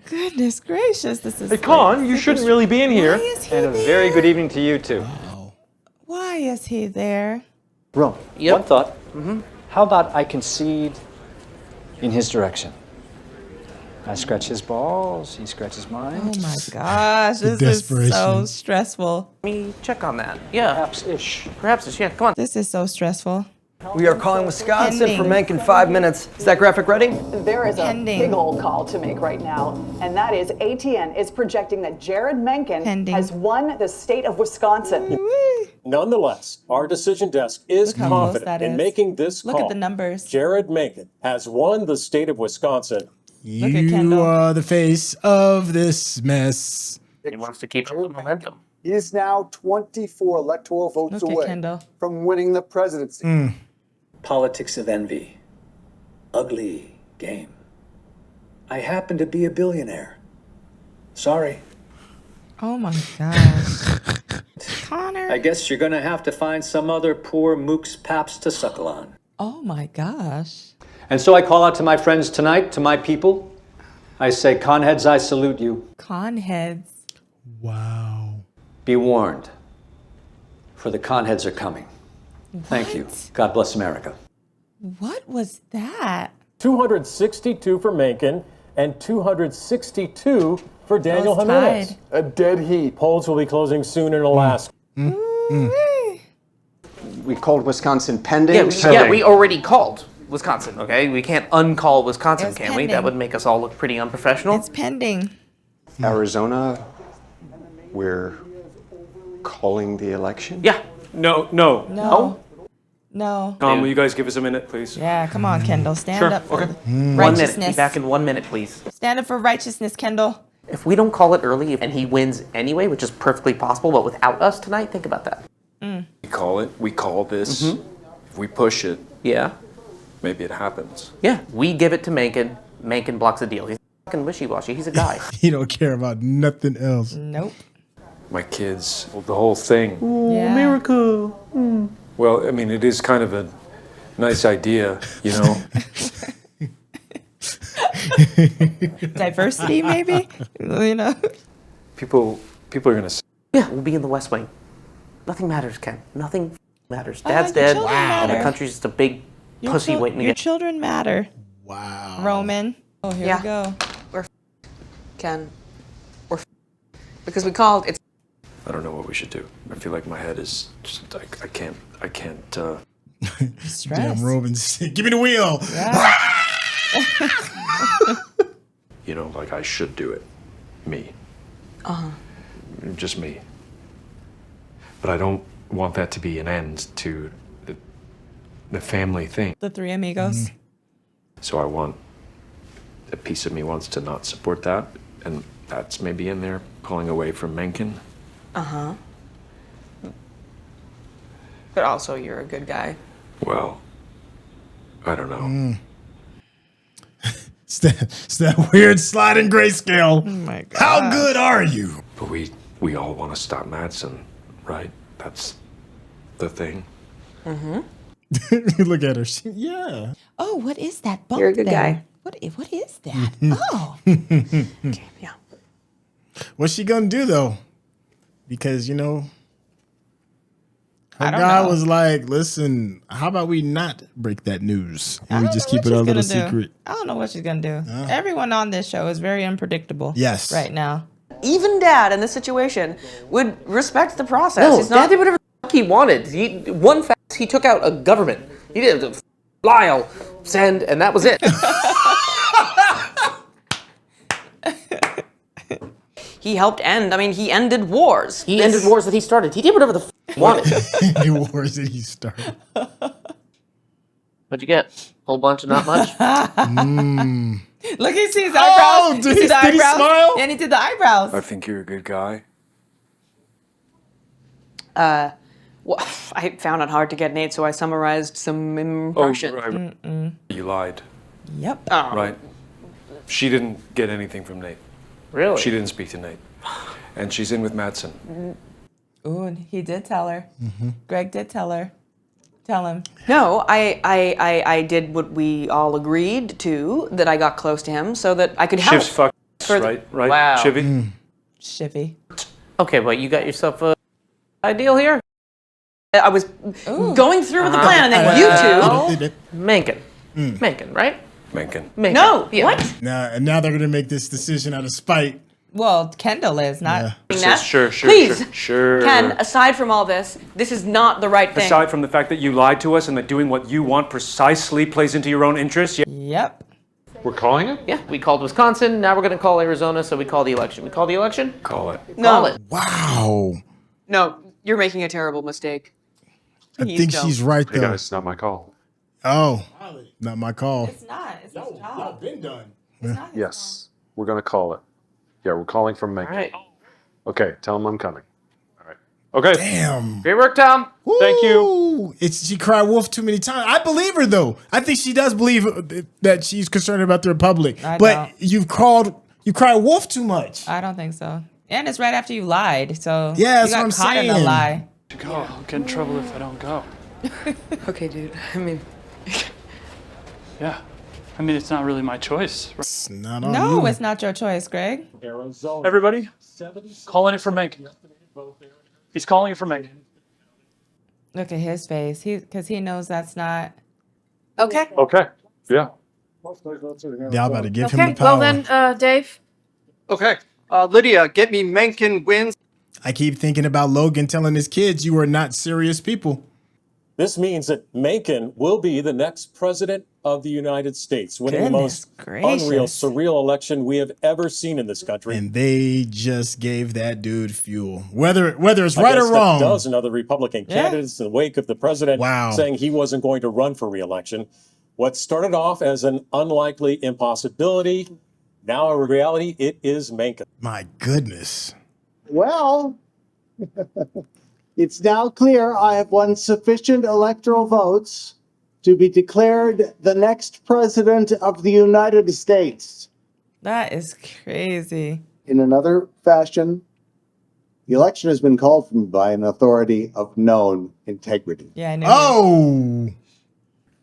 Speaker 3: Goodness gracious, this is...
Speaker 9: Hey, Con, you shouldn't really be in here.
Speaker 3: Why is he
Speaker 21: And a
Speaker 3: there?
Speaker 21: very good evening to you too.
Speaker 3: Why is he there?
Speaker 15: Rome,
Speaker 8: Yep.
Speaker 15: one thought. How about I concede in his direction? I scratch his balls, he scratches mine.
Speaker 3: Oh my gosh, this is so stressful.
Speaker 8: Let me check on that. Yeah.
Speaker 15: Perhaps-ish.
Speaker 8: Perhaps-ish, yeah. Come on.
Speaker 3: This is so stressful.
Speaker 12: We are calling Wisconsin
Speaker 3: Pending.
Speaker 12: for Menk in 5 minutes. Is that graphic ready?
Speaker 13: There is
Speaker 3: Pending.
Speaker 13: a big old call to make right now, and that is ATN is projecting that Jared Mencken
Speaker 3: Pending.
Speaker 13: has won the state of Wisconsin.
Speaker 19: Nonetheless, our decision desk is
Speaker 3: Look how close that
Speaker 19: confident in
Speaker 3: is.
Speaker 19: making this call.
Speaker 3: Look at the numbers.
Speaker 19: Jared Mencken has won the state of Wisconsin.
Speaker 3: Look at
Speaker 2: You
Speaker 3: Kendall.
Speaker 2: are the face of this mess.
Speaker 8: He wants to keep up the momentum.
Speaker 22: He is now 24 electoral votes
Speaker 3: Look at
Speaker 22: away
Speaker 3: Kendall.
Speaker 22: from winning the presidency.
Speaker 23: Politics of envy. Ugly game. I happen to be a billionaire. Sorry.
Speaker 3: Oh my gosh. Connor.
Speaker 23: I guess you're gonna have to find some other poor mook's paps to suckle on.
Speaker 3: Oh my gosh.
Speaker 15: And so I call out to my friends tonight, to my people. I say, conheads, I salute you.
Speaker 3: Conheads.
Speaker 2: Wow.
Speaker 15: Be warned, for the conheads are coming. Thank you. God bless America.
Speaker 3: What was that?
Speaker 19: 262 for Mencken and 262 for Daniel
Speaker 3: Those
Speaker 19: Jimenez.
Speaker 3: tied.
Speaker 19: A dead heat. Polls will be closing soon in Alaska.
Speaker 7: We called Wisconsin pending.
Speaker 8: Yeah, we already called Wisconsin, okay? We can't uncall Wisconsin,
Speaker 3: It's
Speaker 8: can we? That
Speaker 3: pending.
Speaker 8: would make us all look pretty unprofessional.
Speaker 3: It's pending.
Speaker 7: Arizona, we're calling the election.
Speaker 8: Yeah.
Speaker 5: No.
Speaker 3: No. No.
Speaker 5: Tom, will you guys give us a minute, please?
Speaker 3: Yeah, come on, Kendall. Stand
Speaker 8: Sure,
Speaker 3: up for
Speaker 8: okay.
Speaker 3: 1
Speaker 8: 1 minute. Be
Speaker 3: righteousness.
Speaker 8: back in 1 minute, please.
Speaker 3: Stand up for righteousness, Kendall.
Speaker 8: If we don't call it early and he wins anyway, which is perfectly possible, but without us tonight, think about that.
Speaker 4: We call it. We call this. If we push it,
Speaker 8: Yeah.
Speaker 4: maybe it happens.
Speaker 8: Yeah. We give it to Mencken. Mencken blocks the deal. He's fucking wishy-washy. He's a guy.
Speaker 2: He don't care about nothing else.
Speaker 3: Nope.
Speaker 4: My kids.
Speaker 5: Well, the whole thing.
Speaker 3: Yeah.
Speaker 8: America.
Speaker 5: Well, I mean, it is kind of a nice idea, you know.
Speaker 3: Diversity, maybe? You know?
Speaker 5: People are gonna say,
Speaker 8: Yeah, we'll be in the West Wing. Nothing matters, Ken. Nothing matters. Dad's dead.
Speaker 3: children
Speaker 8: And the
Speaker 3: matter.
Speaker 8: country's just a big
Speaker 3: Your
Speaker 8: pussy
Speaker 3: chil-
Speaker 8: waiting to
Speaker 3: Your
Speaker 8: get.
Speaker 3: children matter.
Speaker 2: Wow.
Speaker 3: Roman. Oh, here we go.
Speaker 18: Ken. We're because we called. It's
Speaker 5: I don't know what we should do. I feel like my head is just, I can't.
Speaker 3: Stress.
Speaker 2: Damn, Roman. Give me the wheel.
Speaker 3: Yeah.
Speaker 4: You know, like I should do it. Me. Just me. But I don't want that to be an end to the family thing.
Speaker 3: The three amigos.
Speaker 4: So I want, a piece of me wants to not support that, and that's maybe in there, pulling away from Mencken.
Speaker 18: Uh-huh. But also, you're a good guy.
Speaker 4: Well, I don't know.
Speaker 2: It's that weird sliding grayscale.
Speaker 3: Oh my god.
Speaker 2: How good are you?
Speaker 4: But we all want to stop Madsen, right? That's the thing.
Speaker 18: Mm-hmm.
Speaker 2: Look at her. Yeah.
Speaker 3: Oh, what is that bump
Speaker 18: You're a good
Speaker 3: there?
Speaker 18: guy.
Speaker 3: What is that? Oh.
Speaker 18: Okay, yeah.
Speaker 2: What's she gonna do though? Because you know, her
Speaker 3: I don't
Speaker 2: guy
Speaker 3: know.
Speaker 2: was like, "Listen, how about we not break that news and we just keep it a little secret?"
Speaker 3: I don't know what she's gonna do. Everyone on this show is very unpredictable.
Speaker 2: Yes.
Speaker 3: Right now.
Speaker 18: Even Dad in this situation would respect the process.
Speaker 8: No,
Speaker 18: He's
Speaker 8: Dad
Speaker 18: not.
Speaker 8: did whatever the fuck he wanted. One fact, he took out a government. He did a Lyle, send, and that was it.
Speaker 18: He helped end. I mean, he ended wars.
Speaker 8: He ended wars that he started. He did whatever the fuck he wanted.
Speaker 2: He wars that he started.
Speaker 8: What'd you get? Whole bunch of not much?
Speaker 3: Look, he sees his eyebrows.
Speaker 2: did
Speaker 3: You see
Speaker 2: he-
Speaker 3: the
Speaker 2: did he
Speaker 3: eyebrows?
Speaker 2: smile?
Speaker 3: And he did the eyebrows.
Speaker 5: I think you're a good guy.
Speaker 18: Well, I found it hard to get Nate, so I summarized some impressions.
Speaker 5: Right. You lied,
Speaker 3: Yep.
Speaker 18: Oh.
Speaker 5: right? She didn't get anything from Nate.
Speaker 8: Really?
Speaker 5: She didn't speak to Nate. And she's in with Madsen.
Speaker 3: Ooh, and he did tell her. Greg did tell her. Tell him.
Speaker 18: No, I did what we all agreed to, that I got close to him so that I could help.
Speaker 5: Shiv's fucked,
Speaker 18: For the-
Speaker 5: right?
Speaker 8: Wow.
Speaker 5: Shivy?
Speaker 3: Shivy.
Speaker 8: Okay, but you got yourself a ideal here?
Speaker 18: I was going through with the plan, and then you two.
Speaker 8: Mencken. Mencken, right?
Speaker 19: Mencken.
Speaker 18: No, what?
Speaker 2: Now they're gonna make this decision out of spite.
Speaker 3: Well, Kendall is not.
Speaker 5: Sure,
Speaker 18: Please,
Speaker 5: sure.
Speaker 18: Ken, aside from all this, this is not the right thing.
Speaker 5: Aside from the fact that you lied to us and that doing what you want precisely plays into your own interests.
Speaker 3: Yep.
Speaker 9: We're calling it?
Speaker 8: Yeah, we called Wisconsin. Now we're going to call Arizona, so we call the election. We call the election?
Speaker 5: Call it.
Speaker 18: No.
Speaker 8: Call it.
Speaker 2: Wow.
Speaker 17: No, you're making a terrible mistake.
Speaker 2: I think she's right
Speaker 9: Hey
Speaker 2: though.
Speaker 9: guys, it's not my call.
Speaker 2: Oh, not my call.
Speaker 3: It's not. It's his job.
Speaker 2: Been done.
Speaker 9: Yes, we're gonna call it. Yeah, we're calling from Mencken.
Speaker 8: All right.
Speaker 9: Okay, tell him I'm coming. All right. Okay.
Speaker 2: Damn.
Speaker 8: Great work, Tom.
Speaker 9: Thank you.
Speaker 2: Ooh, she cried wolf too many times. I believe her though. I think she does believe that she's concerned about the Republic.
Speaker 3: I
Speaker 2: but
Speaker 3: don't.
Speaker 2: you cried wolf too much.
Speaker 3: I don't think so. And it's right after you lied, so
Speaker 2: Yeah, that's
Speaker 3: you got
Speaker 2: what I'm
Speaker 3: caught in a
Speaker 2: saying.
Speaker 3: lie.
Speaker 14: Go. I'll get in trouble if I don't go.
Speaker 17: Okay, dude. I mean,
Speaker 14: Yeah. I mean, it's not really my choice.
Speaker 2: It's not on
Speaker 3: No,
Speaker 2: you.
Speaker 3: it's not your choice, Greg.
Speaker 14: Everybody, calling it for Mencken. He's calling it for Mencken.
Speaker 3: Look at his face. Because he knows that's not.
Speaker 17: okay.
Speaker 9: Okay. Yeah.
Speaker 2: Y'all about to give him
Speaker 6: Okay,
Speaker 2: the power.
Speaker 6: well then, Dave.
Speaker 12: Okay. Lydia, get me Mencken wins.
Speaker 2: I keep thinking about Logan telling his kids you are not serious people.
Speaker 19: This means that Mencken will be the next president of the United States, winning the most unreal, surreal election we have ever seen in this country.
Speaker 2: And they just gave that dude fuel. Whether it's
Speaker 19: I
Speaker 2: right
Speaker 19: guess
Speaker 2: or wrong.
Speaker 19: A dozen other Republican candidates in the wake of the president saying he wasn't going to run for re-election. What started off as an unlikely impossibility, now a reality, it is Mencken.
Speaker 2: My goodness.
Speaker 10: Well, it's now clear I have won sufficient electoral votes to be declared the next president of the United States.
Speaker 3: That is crazy.
Speaker 10: In another fashion, the election has been called for me by an authority of known integrity.
Speaker 3: Yeah, I know.
Speaker 2: Oh!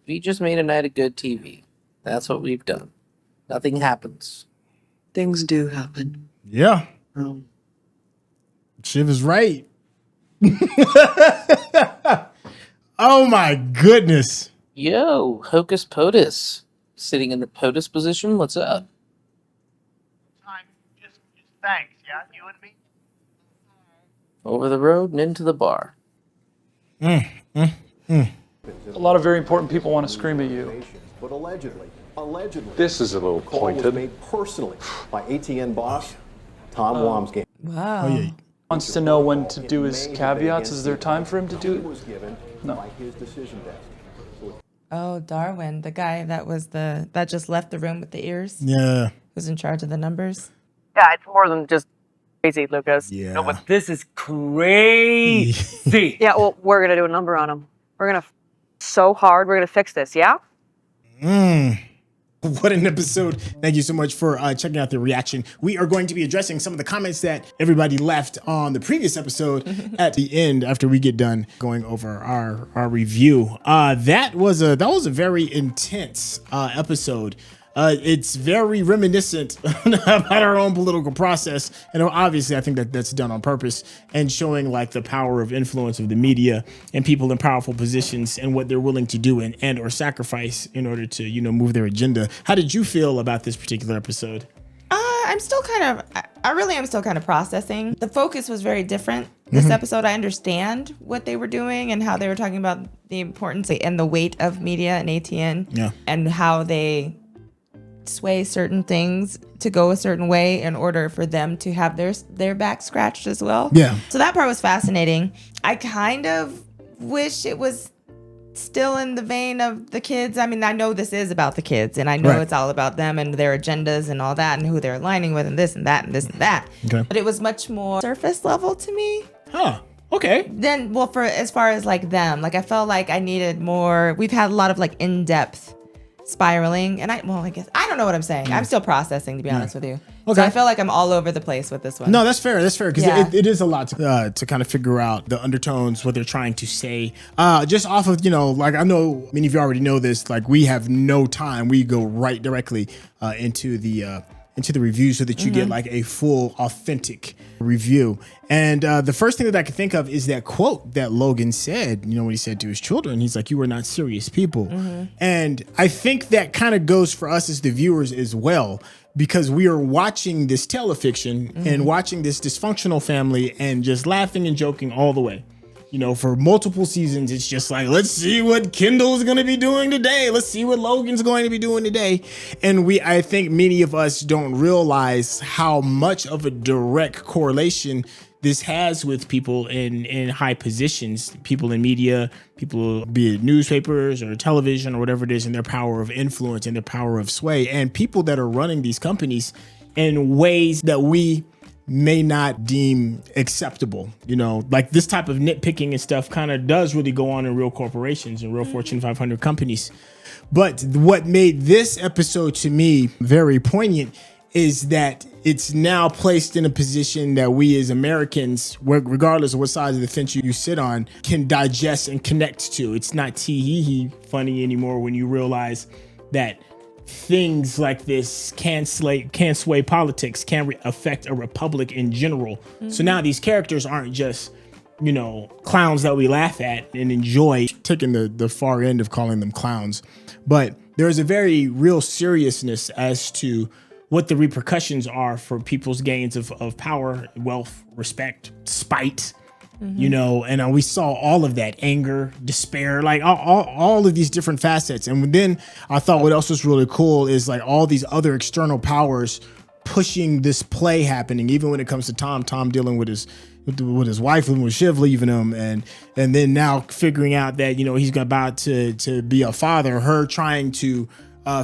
Speaker 8: We just made a night of good TV. That's what we've done. Nothing happens.
Speaker 17: Things do happen.
Speaker 2: Yeah. Shiv is right. Oh my goodness.
Speaker 8: Yo, Hocus Potus. Sitting in the POTUS position, what's up?
Speaker 10: Thanks, yeah, you and me.
Speaker 8: Over the road and into the bar.
Speaker 14: A lot of very important people want to scream at you.
Speaker 16: But allegedly,
Speaker 9: This is a little
Speaker 16: call was
Speaker 9: pointed.
Speaker 16: made personally by ATN boss Tom Wamsgate.
Speaker 3: Wow.
Speaker 2: Oh, yeah.
Speaker 14: Wants to know when to do his caveats. Is there time for him to do
Speaker 16: Was given
Speaker 14: No.
Speaker 16: by his decision desk.
Speaker 3: Oh, Darwin, the guy that just left the room with the ears.
Speaker 2: Yeah.
Speaker 3: Who's in charge of the numbers.
Speaker 20: Yeah, it's more than just crazy, Lucas.
Speaker 2: Yeah.
Speaker 20: No, but
Speaker 11: This is crazy.
Speaker 20: yeah, well, we're gonna do a number on him. We're gonna so hard. We're gonna fix this. Yeah.
Speaker 2: What an episode. Thank you so much for checking out the reaction. We are going to be addressing some of the comments that everybody left on the previous episode at the end after we get done going over our review. That was a very intense episode. It's very reminiscent about our own political process. And obviously, I think that's done on purpose and showing like the power of influence of the media and people in powerful positions and what they're willing to do and or sacrifice in order to, move their agenda. How did you feel about this particular episode?
Speaker 3: I really am still kind of processing. The focus was very different this episode. I understand what they were doing and how they were talking about the importance and the weight of media and ATN and how they sway certain things to go a certain way in order for them to have their back scratched as well.
Speaker 2: Yeah.
Speaker 3: So that part was fascinating. I kind of wish it was still in the vein of the kids. I mean, I know this is about the kids and I know it's all about them and their agendas and all that and who they're aligning with and this and that and this and that.
Speaker 2: Okay.
Speaker 3: But it was much more surface level to me.
Speaker 2: Huh. Okay.
Speaker 3: Then, for as far as like them, like I felt like I needed more. We've had a lot of like in-depth spiraling and I guess I don't know what I'm saying. I'm still processing, to be honest with you.
Speaker 2: Okay.
Speaker 3: So I feel like I'm all over the place with this one.
Speaker 2: No, that's fair. That's fair because
Speaker 3: Yeah.
Speaker 2: it is a lot to kind of figure out the undertones, what they're trying to say. Just off of like I know many of you already know this. Like we have no time. We go right directly into the into the review so that you get like a full, authentic review. And the first thing that I could think of is that quote that Logan said, when he said to his children, he's like, "You are not serious people." And I think that kind of goes for us as the viewers as well, because we are watching this telefiction and watching this dysfunctional family and just laughing and joking all the way. For multiple seasons, it's just like, let's see what Kendall is going to be doing today. Let's see what Logan's going to be doing today. And I think many of us don't realize how much of a direct correlation this has with people in high positions, people in media, people, be it newspapers or television or whatever it is, and their power of influence and their power of sway, and people that are running these companies in ways that we may not deem acceptable. Like this type of nitpicking and stuff kind of does really go on in real corporations and real Fortune 500 companies. But what made this episode to me very poignant is that it's now placed in a position that we as Americans, regardless of what side of the fence you sit on, can digest and connect to. It's not tee-hee-hee funny anymore when you realize that things like this can sway politics, can affect a republic in general. So now these characters aren't just, clowns that we laugh at and enjoy, taking the far end of calling them clowns. But there's a very real seriousness as to what the repercussions are for people's gains of power, wealth, respect, spite. And we saw all of that anger, despair, like all of these different facets. And then I thought what else was really cool is like all these other external powers pushing this play happening, even when it comes to Tom dealing with his wife and with Shiv leaving him, and then now figuring out that he's about to be a father, her trying to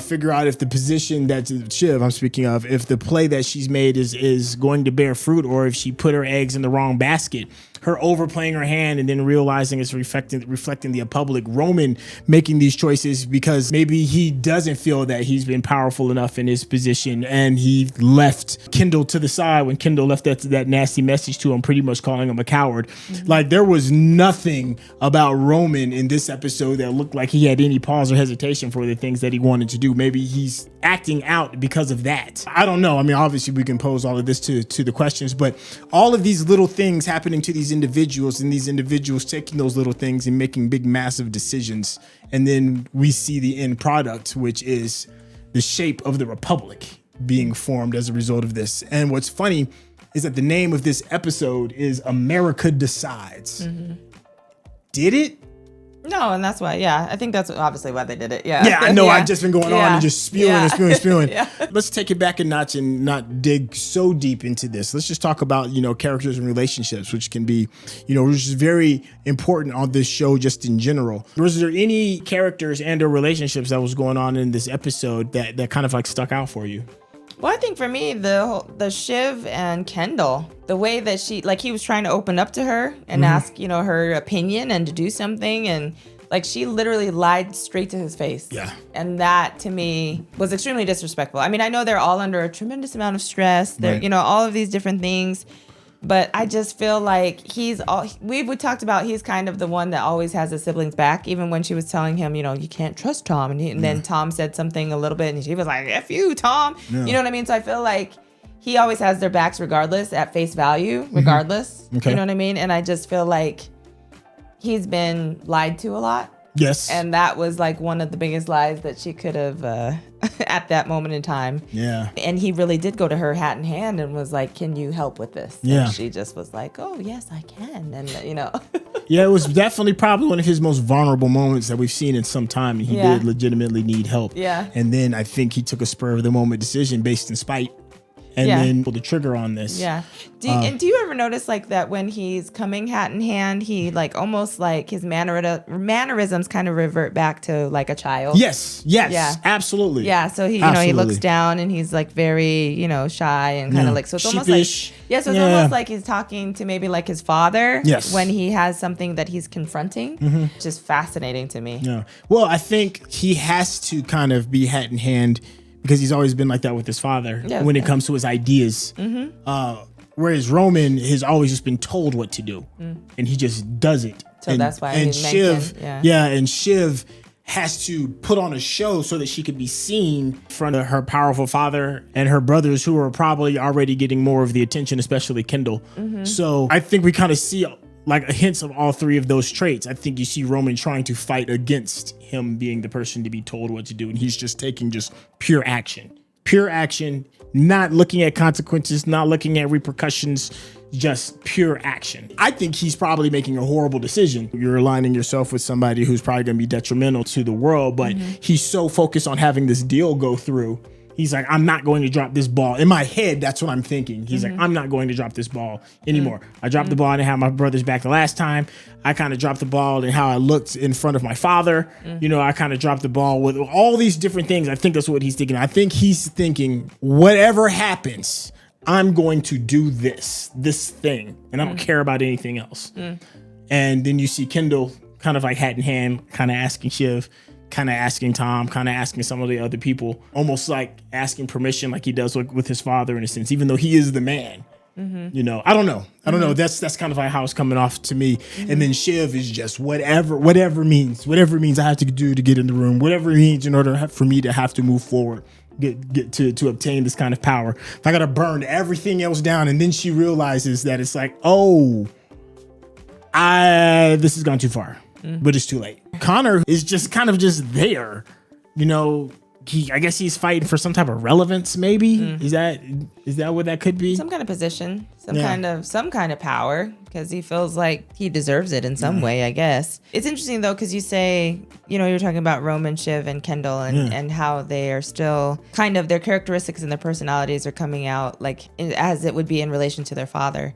Speaker 2: figure out if the position that Shiv, I'm speaking of, if the play that she's made is going to bear fruit, or if she put her eggs in the wrong basket. Her overplaying her hand and then realizing it's reflecting the public. Roman making these choices because maybe he doesn't feel that he's been powerful enough in his position, and he left Kendall to the side when Kendall left that nasty message to him, pretty much calling him a coward. Like there was nothing about Roman in this episode that looked like he had any pause or hesitation for the things that he wanted to do. Maybe he's acting out because of that. I don't know. I mean, obviously we can pose all of this to the questions, but all of these little things happening to these individuals, and these individuals taking those little things and making big, massive decisions. And then we see the end product, which is the shape of the republic being formed as a result of this. And what's funny is that the name of this episode is America Decides. Did it?
Speaker 3: No, and that's why, I think that's obviously why they did it.
Speaker 2: Yeah, I know. I've just been going on and just spewing and spewing.
Speaker 3: Yeah.
Speaker 2: Let's take it back a notch and not dig so deep into this. Let's just talk about, characters and relationships, which can be, which is very important on this show just in general. Was there any characters and or relationships that was going on in this episode that kind of like stuck out for you?
Speaker 3: Well, I think for me, the Shiv and Kendall, the way that he was trying to open up to her and ask, her opinion and to do something. And like, she literally lied straight to his face. Yeah. And that to me was extremely disrespectful. I mean, I know they're all under a tremendous amount of stress. They're, all of these different things. But I just feel like we talked about he's kind of the one that always has his siblings back, even when she was telling him, you can't trust Tom. And then Tom said something a little bit and she was like, F you, Tom. Yeah. You know what I mean? So I feel like he always has their backs regardless, at face value, regardless. Okay. You know what I mean? And I just feel like he's been lied to a lot.
Speaker 2: Yes.
Speaker 3: And that was like one of the biggest lies that she could have at that moment in time.
Speaker 2: Yeah.
Speaker 3: And he really did go to her hat in hand and was like, can you help with this?
Speaker 2: Yeah.
Speaker 3: And she just was like, oh, yes, I can. And,
Speaker 2: Yeah, it was definitely probably one of his most vulnerable moments that we've seen in some time. And he did legitimately need help.
Speaker 3: Yeah.
Speaker 2: And then I think he took a spur of the moment decision based in spite. And then pull the trigger on this.
Speaker 3: Yeah. Do you ever notice like that when he's coming hat in hand, he like almost like his mannerisms kind of revert back to like a child?
Speaker 2: Yes. Yeah. Absolutely.
Speaker 3: Yeah. So he, he looks down and he's like very, shy and kind of like, so it's almost like, so it's almost like he's talking to maybe like his father.
Speaker 2: Yes.
Speaker 3: When he has something that he's confronting. Just fascinating to me.
Speaker 2: Yeah. Well, I think he has to kind of be hat in hand, because he's always been like that with his father when it comes to his ideas. Whereas Roman has always just been told what to do, and he just does it.
Speaker 3: So that's why.
Speaker 2: And Shiv, and Shiv has to put on a show so that she could be seen in front of her powerful father and her brothers, who are probably already getting more of the attention, especially Kendall. So I think we kind of see like hints of all three of those traits. I think you see Roman trying to fight against him being the person to be told what to do, and he's just taking just pure action, not looking at consequences, not looking at repercussions, just pure action. I think he's probably making a horrible decision. You're aligning yourself with somebody who's probably going to be detrimental to the world, but he's so focused on having this deal go through. He's like, I'm not going to drop this ball. In my head, that's what I'm thinking. He's like, I'm not going to drop this ball anymore. I dropped the ball and have my brothers back the last time. I kind of dropped the ball and how I looked in front of my father. You know, I kind of dropped the ball with all these different things. I think that's what he's thinking. I think he's thinking, whatever happens, I'm going to do this thing, and I don't care about anything else. And then you see Kendall kind of like hat in hand, kind of asking Shiv, kind of asking Tom, kind of asking some of the other people, almost like asking permission like he does with his father in a sense, even though he is the man. You know, I don't know. That's kind of like how it's coming off to me. And then Shiv is just whatever means I have to do to get in the room, whatever it means in order for me to have to move forward, get to obtain this kind of power. If I got to burn everything else down, and then she realizes that it's like, oh, this has gone too far, but it's too late. Connor is just kind of just there, you know. I guess he's fighting for some type of relevance, maybe. Is that what that could be?
Speaker 3: Some kind of position, some kind of power, because he feels like he deserves it in some way, I guess. It's interesting though, because you say, you know, you're talking about Roman, Shiv, and Kendall, and how they are still kind of, their characteristics and their personalities are coming out like as it would be in relation to their father.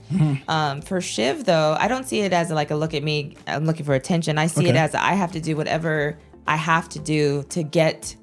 Speaker 3: For Shiv though, I don't see it as like a look at me, I'm looking for attention. I see it as I have to do whatever I have to do to get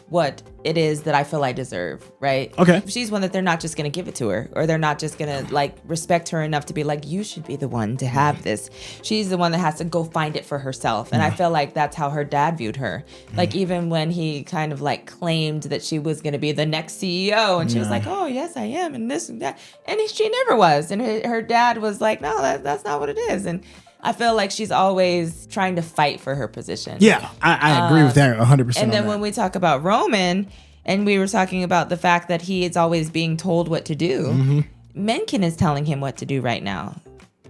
Speaker 3: what it is that I feel I deserve, right?
Speaker 2: Okay.
Speaker 3: She's one that they're not just gonna give it to her, or they're not just gonna like respect her enough to be like, you should be the one to have this. She's the one that has to go find it for herself. And I feel like that's how her dad viewed her. Like even when he kind of like claimed that she was gonna be the next CEO, and she was like, oh yes, I am, and this and that. And she never was. And her dad was like, no, that's not what it is. And I feel like she's always trying to fight for her position.
Speaker 2: Yeah, I agree with that 100%.
Speaker 3: And then when we talk about Roman, and we were talking about the fact that he is always being told what to do, Mencken is telling him what to do right now.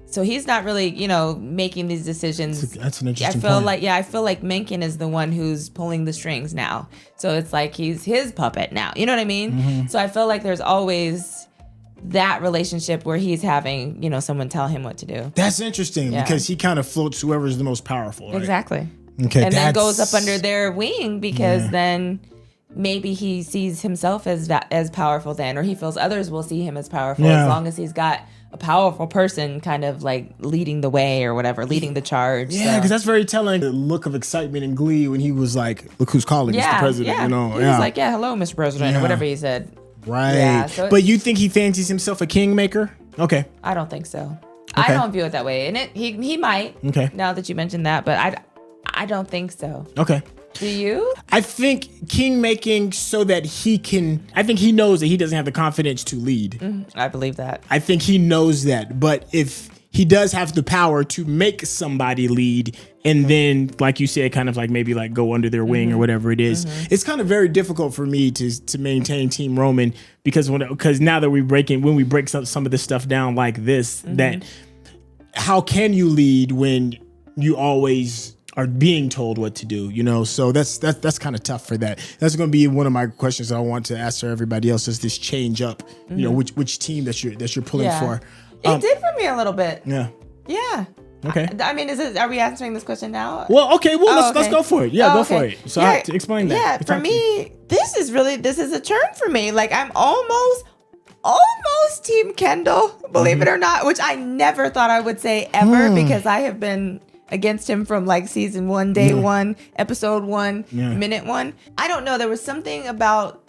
Speaker 3: So he's not really, you know, making these decisions.
Speaker 2: That's an interesting
Speaker 3: point. I feel like Mencken is the one who's pulling the strings now. So it's like he's his puppet now. You know what I mean? So I feel like there's always that relationship where he's having, you know, someone tell him what to do.
Speaker 2: That's interesting because he kind of floats whoever's the most powerful, right?
Speaker 3: Exactly.
Speaker 2: Okay.
Speaker 3: And then goes up under their wing because then maybe he sees himself as powerful then, or he feels others will see him as powerful as long as he's got a powerful person kind of like leading the way or whatever, leading the charge.
Speaker 2: Yeah, because that's very telling. The look of excitement and glee when he was like, look who's calling, Mr. President, you know.
Speaker 3: He was like, hello, Mr. President, or whatever he said.
Speaker 2: Right.
Speaker 3: Yeah, so
Speaker 2: but you think he fancies himself a kingmaker? Okay.
Speaker 3: I don't think so.
Speaker 2: Okay.
Speaker 3: I don't view it that way. And he might.
Speaker 2: Okay.
Speaker 3: Now that you mentioned that, but I don't think so.
Speaker 2: Okay.
Speaker 3: Do you?
Speaker 2: I think king making so that he can, I think he knows that he doesn't have the confidence to lead.
Speaker 3: I believe that.
Speaker 2: I think he knows that. But if he does have the power to make somebody lead and then, like you said, kind of like maybe like go under their wing or whatever it is, it's kind of very difficult for me to maintain Team Roman because now that when we break some of this stuff down like this, that how can you lead when you always are being told what to do, you know? So that's kind of tough for that. That's going to be one of my questions that I want to ask everybody else. Does this change up, you know, which team that you're pulling for?
Speaker 3: It did for me a little bit.
Speaker 2: Yeah.
Speaker 3: Yeah.
Speaker 2: Okay.
Speaker 3: I mean, are we answering this question now?
Speaker 2: Well, okay. Well, let's go for it. Yeah, go for it. So I have to explain that.
Speaker 3: Yeah, for me, this is a turn for me. Like I'm almost Team Kendall, believe it or not, which I never thought I would say ever because I have been against him from like season 1, day 1, episode 1, minute 1. I don't know. There was something about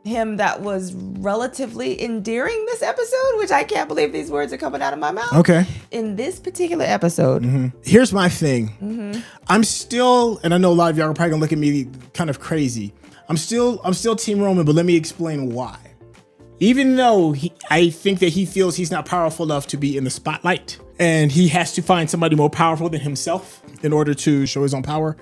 Speaker 3: him that was relatively endearing this episode, which I can't believe these words are coming out of my mouth.
Speaker 2: Okay.
Speaker 3: In this particular episode.
Speaker 2: Here's my thing. I'm still, and I know a lot of y'all are probably gonna look at me kind of crazy. I'm still Team Roman, but let me explain why. Even though I think that he feels he's not powerful enough to be in the spotlight, and he has to find somebody more powerful than himself in order to show his own power.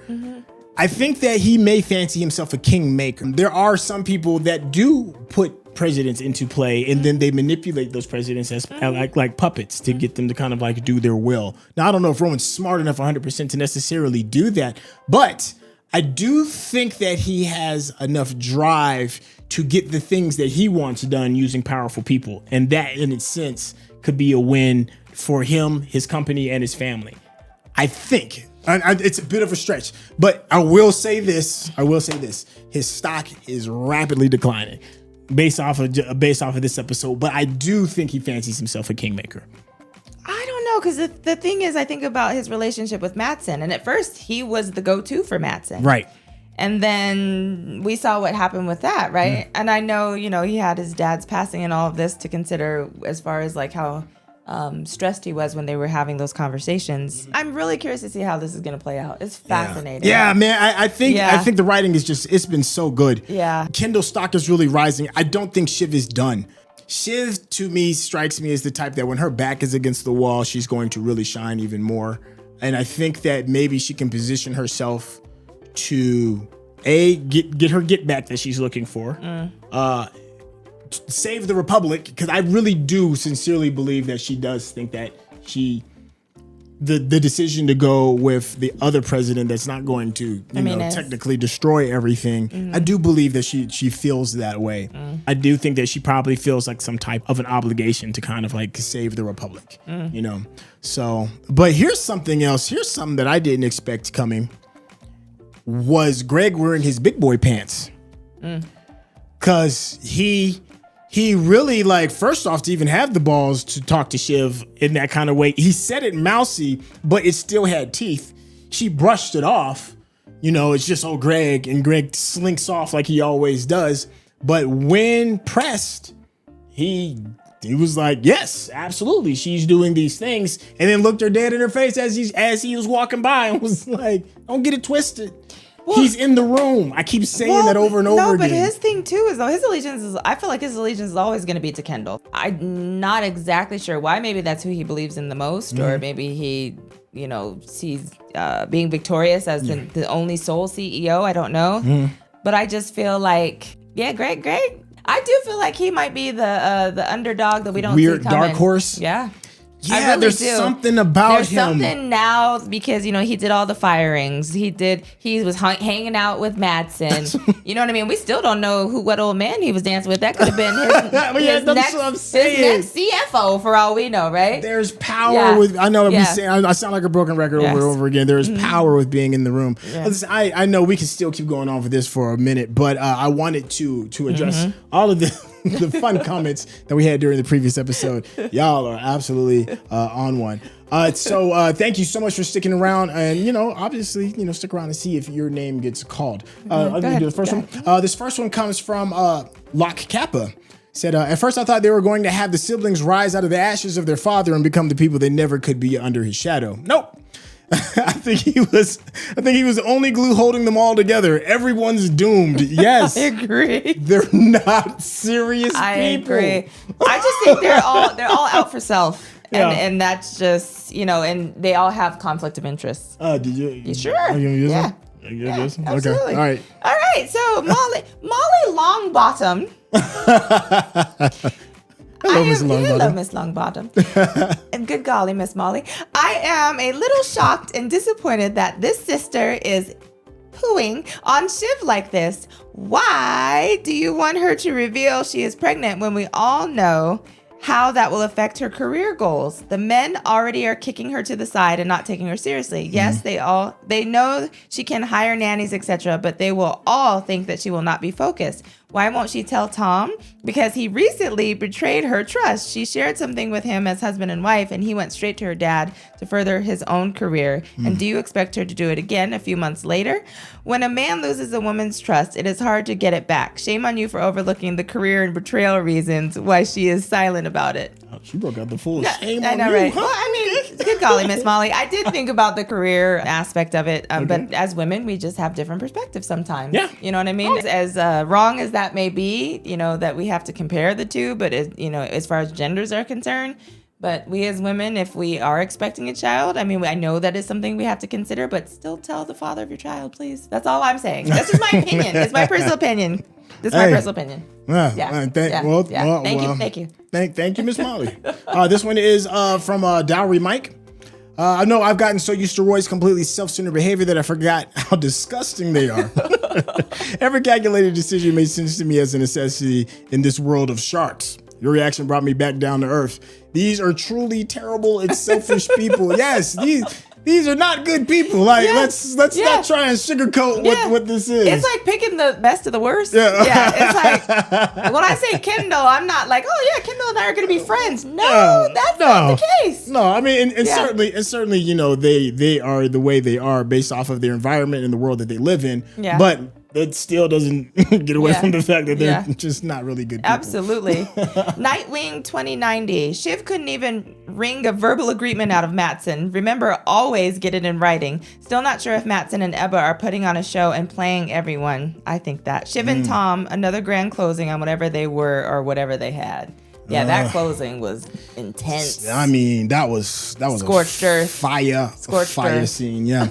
Speaker 2: I think that he may fancy himself a kingmaker. There are some people that do put presidents into play, and then they manipulate those presidents as like puppets to get them to kind of like do their will. Now, I don't know if Roman's smart enough 100% to necessarily do that, but I do think that he has enough drive to get the things that he wants done using powerful people. And that, in its sense, could be a win for him, his company, and his family. I think. It's a bit of a stretch, but I will say this. His stock is rapidly declining based off of this episode, but I do think he fancies himself a kingmaker.
Speaker 3: I don't know, because the thing is, I think about his relationship with Matsson, and at first he was the go-to for Matsson.
Speaker 2: Right.
Speaker 3: And then we saw what happened with that, right? And I know, he had his dad's passing and all of this to consider as far as like how stressed he was when they were having those conversations. I'm really curious to see how this is going to play out. It's fascinating.
Speaker 2: Yeah, man. I think the writing is it's been so good.
Speaker 3: Yeah.
Speaker 2: Kendall's stock is really rising. I don't think Shiv is done. Shiv, to me, strikes me as the type that when her back is against the wall, she's going to really shine even more. And I think that maybe she can position herself to get her get back that she's looking for. Save the Republic, because I really do sincerely believe that she does think that the decision to go with the other president that's not going to technically destroy everything. I do believe that she feels that way. I do think that she probably feels like some type of an obligation to kind of like save the Republic, So, but here's something else. Here's something that I didn't expect coming. Was Greg wearing his big boy pants? Because he really, like, first off, to even have the balls to talk to Shiv in that kind of way. He said it mousy, but it still had teeth. She brushed it off. It's just, Greg. And Greg slinks off like he always does. But when pressed, he was like, yes, absolutely. She's doing these things. And then looked her dead in her face as he was walking by and was like, don't get it twisted. Well, he's in the room. I keep saying that over and over again.
Speaker 3: No, but his thing too is, though, I feel like his allegiance is always going to be to Kendall. I'm not exactly sure why. Maybe that's who he believes in the most, or maybe he, sees being victorious as the only sole CEO. I don't know. But I just feel like, Greg. I do feel like he might be the underdog that we don't see coming.
Speaker 2: Weird dark horse.
Speaker 3: Yeah.
Speaker 2: Yeah, really there's something about
Speaker 3: him. There's something now because, he did all the firings. He was hanging out with Matsson. You know what I mean? We still don't know what old man he was dancing with. That could have been his next CFO for all we know, right?
Speaker 2: There's power with, I know I sound like a broken record over and over again. There is power with being in the room. Yeah. Listen, I know we can still keep going on for this for a minute, but I wanted to address all of the fun comments that we had during the previous episode. Y'all are absolutely on one. So thank you so much for sticking around, and obviously stick around and see if your name gets called. I'm gonna do the first one. This first one comes from Lock Kappa. Said, at first I thought they were going to have the siblings rise out of the ashes of their father and become the people they never could be under his shadow. Nope. I think he was the only glue holding them all together. Everyone's doomed. Yes.
Speaker 3: I agree.
Speaker 2: They're not serious people.
Speaker 3: I agree. I just think they're all out for self. And that's just, and they all have conflict of interest.
Speaker 2: Did you?
Speaker 3: Sure.
Speaker 2: Yeah.
Speaker 3: Absolutely.
Speaker 2: Okay.
Speaker 3: All right. So Molly Longbottom.
Speaker 2: Hello, Miss Longbottom.
Speaker 3: Hello, Miss Longbottom. And good golly, Miss Molly. I am a little shocked and disappointed that this sister is pooing on Shiv like this. Why do you want her to reveal she is pregnant when we all know how that will affect her career goals? The men already are kicking her to the side and not taking her seriously. Yes, they know she can hire nannies, etc., but they will all think that she will not be focused. Why won't she tell Tom? Because he recently betrayed her trust. She shared something with him as husband and wife, and he went straight to her dad to further his own career. And do you expect her to do it again a few months later? When a man loses a woman's trust, it is hard to get it back. Shame on you for overlooking the career and betrayal reasons why she is silent about it.
Speaker 2: Oh, she broke out the full shame
Speaker 3: I know,
Speaker 2: on you.
Speaker 3: right? Well, I mean, good golly, Miss Molly. I did think about the career aspect of it, but as women, we just have different perspectives sometimes.
Speaker 2: Yeah.
Speaker 3: You know what I mean? As wrong as that may be, that we have to compare the two, but as far as genders are concerned, But we as women, if we are expecting a child, I mean, I know that is something we have to consider, but still tell the father of your child, please. That's all I'm saying. This is my opinion. It's my personal opinion. This is my personal opinion. Thank you.
Speaker 2: Thank you, Miss Molly. This one is from Dowry Mike. I know I've gotten so used to Roy's completely self-centered behavior that I forgot how disgusting they are. Every calculated decision made sense to me as a necessity in this world of sharks. Your reaction brought me back down to earth. These are truly terrible and selfish people. Yes, these are not good people. Like, let's not try and sugarcoat what this is.
Speaker 3: It's like picking the best of the worst.
Speaker 2: Yeah.
Speaker 3: It's like, when I say Kendall, I'm not like, oh yeah, Kendall and I are going to be friends. No, that's not the case.
Speaker 2: No, I mean, and certainly, you know, they are the way they are based off of their environment and the world that they live in.
Speaker 3: Yeah.
Speaker 2: But that still doesn't get away from the fact that they're just not really good people.
Speaker 3: Absolutely. Nightwing 2090. Shiv couldn't even wring a verbal agreement out of Matsson. Remember, always get it in writing. Still not sure if Matsson and Ebba are putting on a show and playing everyone. I think that. Shiv and Tom, another grand closing on whatever they were or whatever they had. Yeah, that closing was intense.
Speaker 2: I mean, that was
Speaker 3: Scorched earth.
Speaker 2: Fire
Speaker 3: earth.
Speaker 2: scene. Yeah.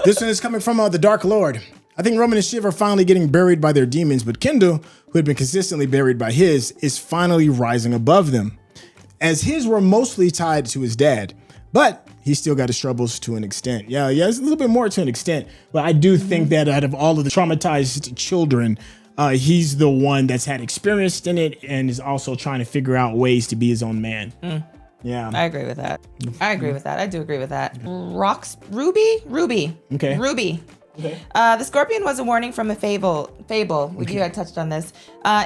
Speaker 2: This one is coming from the Dark Lord. I think Roman and Shiv are finally getting buried by their demons, but Kendall, who had been consistently buried by his, is finally rising above them. As his were mostly tied to his dad, but he still got his troubles to an extent. Yeah, it's a little bit more to an extent, but I do think that out of all of the traumatized children, he's the one that's had experience in it and is also trying to figure out ways to be his own man. Yeah.
Speaker 3: I agree with that. I do agree with that. Ruby.
Speaker 2: Okay.
Speaker 3: Ruby.
Speaker 2: Okay.
Speaker 3: The scorpion was a warning from a fable. You had touched on this.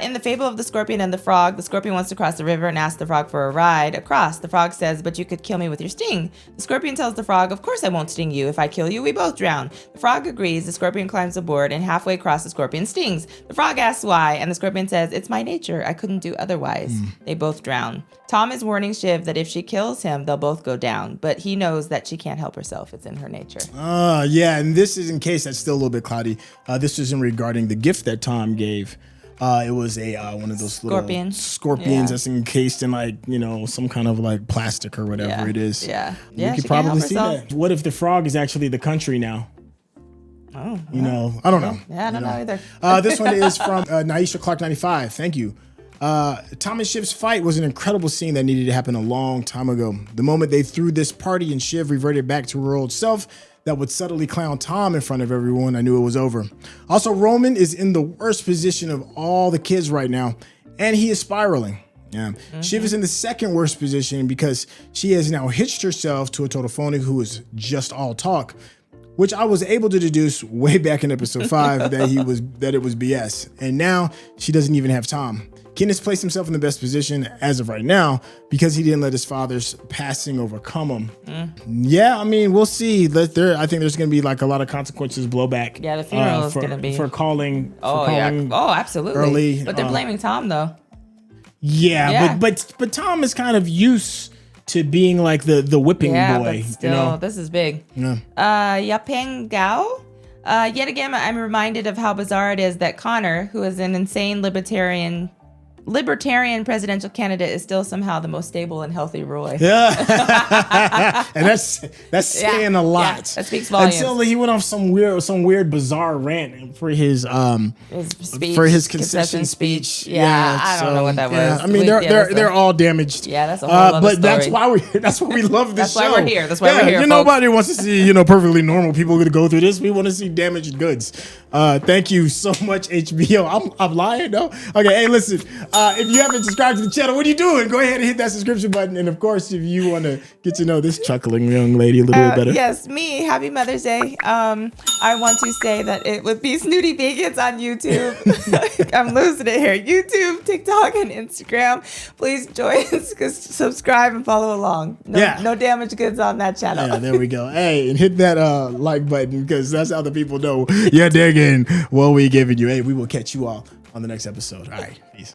Speaker 3: In the fable of the scorpion and the frog, the scorpion wants to cross the river and asks the frog for a ride across. The frog says, but you could kill me with your sting. The scorpion tells the frog, of course I won't sting you. If I kill you, we both drown. The frog agrees. The scorpion climbs aboard and halfway across the scorpion stings. The frog asks why, and the scorpion says, it's my nature. I couldn't do otherwise. They both drown. Tom is warning Shiv that if she kills him, they'll both go down. But he knows that she can't help herself. It's in her nature.
Speaker 2: Yeah, and this is in case that's still a little bit cloudy. This is in regarding the gift that Tom gave. It was a one of those scorpions that's encased in like, you know, some kind of like plastic or whatever it is.
Speaker 3: Yeah.
Speaker 2: You could probably see that. What if the frog is actually the country now?
Speaker 3: Oh.
Speaker 2: You know, I don't know.
Speaker 3: Yeah, I don't know either.
Speaker 2: This one is from Naisha Clark 95. Thank you. Tom and Shiv's fight was an incredible scene that needed to happen a long time ago. The moment they threw this party and Shiv reverted back to her old self that would subtly clown Tom in front of everyone, I knew it was over. Also, Roman is in the worst position of all the kids right now, and he is spiraling. Yeah. Shiv is in the second worst position because she has now hitched herself to a total phony who is just all talk, which I was able to deduce way back in episode 5 that it was BS. And now she doesn't even have Tom. Ken has placed himself in the best position as of right now because he didn't let his father's passing overcome him. Yeah, I mean, we'll see. I think there's going to be like a lot of consequences blowback.
Speaker 3: Yeah, the funeral is going to be
Speaker 2: for calling.
Speaker 3: Oh, absolutely.
Speaker 2: Early,
Speaker 3: but they're blaming Tom though.
Speaker 2: Yeah. But Tom is kind of used to being like the whipping boy.
Speaker 3: But still,
Speaker 2: you know?
Speaker 3: This is big.
Speaker 2: Yeah.
Speaker 3: Yapeng Gao. Yet again, I'm reminded of how bizarre it is that Connor, who is an insane libertarian presidential candidate, is still somehow the most stable and healthy Roy.
Speaker 2: Yeah, and that's saying a lot.
Speaker 3: Yeah, that speaks volumes.
Speaker 2: Until he went off some weird bizarre rant for his
Speaker 3: speech,
Speaker 2: for his concession speech.
Speaker 3: Yeah, I don't know what that was.
Speaker 2: Yeah, I mean, they're all damaged.
Speaker 3: Yeah, that's a whole other
Speaker 2: but
Speaker 3: story.
Speaker 2: that's why we love this show.
Speaker 3: That's why we're here. That's why we're here.
Speaker 2: Nobody wants to see perfectly normal people going to go through this. We want to see damaged goods. Thank you so much, HBO. I'm lying, no? Okay, hey, listen. If you haven't subscribed to the channel, what are you doing? Go ahead and hit that subscription button. And of course, if you want to get to know this chuckling young lady a little bit better.
Speaker 3: Yes, me. Happy Mother's Day. I want to say that it would be Snootyvegans on YouTube. I'm losing it here. YouTube, TikTok, and Instagram. Please join us, subscribe and follow along. No damaged goods on that channel.
Speaker 2: Yeah, there we go. Hey, and hit that like button because that's how the people know you're digging what we giving you. Hey, we will catch you all on the next episode. All right, peace.